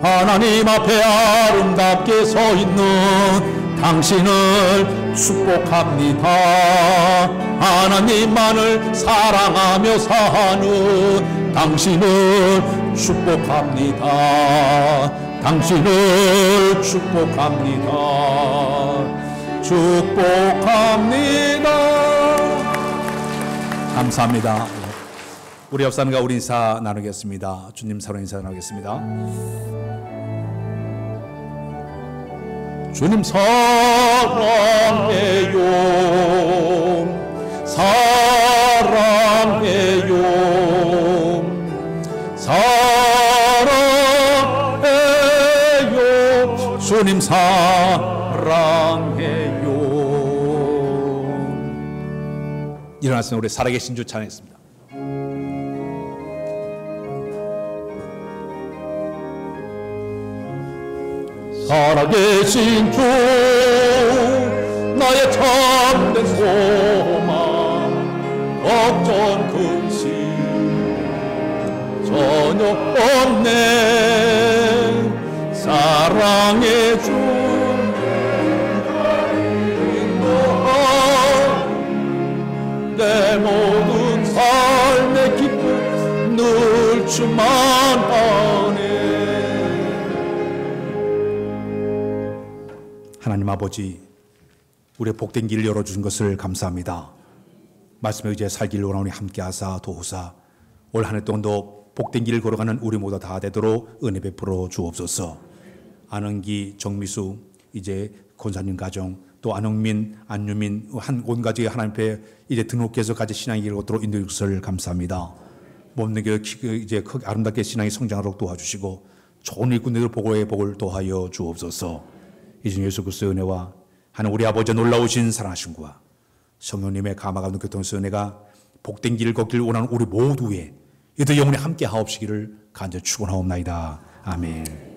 S3: 하나님 앞에 아름답게 서 있는 당신을 축복합니다. 하나님만을 사랑하며 사는 당신을 축복합니다. 당신을 축복합니다. 축복합니다. 감사합니다. 우리 옆 사람과 우리 인사 나누겠습니다. 주님 사랑 인사 나누겠습니다.
S2: 주님 사랑해요 사랑해요 사랑해요 주님 사랑해요.
S3: 일어나서 우리 살아계신 주 찬양했습니다.
S2: 살아계신 주 나의 참된 소망 걱정 근심 전혀 없네 사랑의 주 내 모든 삶의 기쁨 늘 주만 아네.
S3: 하나님 아버지, 우리의 복된 길을 열어주신 것을 감사합니다. 말씀에 의지해 살기를 원하오니 함께하사 도우사 올 한 해 동안도 복된 길을 걸어가는 우리 모두 다 되도록 은혜 베풀어 주옵소서. 안흥기, 정미수, 이제 권사님 가정, 또 안흥민, 안유민 한 온 가족이 하나님 앞에 이제 등록해서 같이 신앙이 이루도록 인도해 주셔서 감사합니다. 몸는 게 이제 크게 아름답게 신앙이 성장하도록 도와주시고 좋은 일꾼들 보고의 복을 도하여 주옵소서. 이제 예수 그리스도의 은혜와 하나님 우리 아버지 놀라우신 사랑하심과 성령님의 감화감동 교통에서 은혜가 복된 길을 걷기를 원하는 우리 모두의 이들 영혼이 함께 하옵시기를 간절히 축원하옵나이다. 아멘.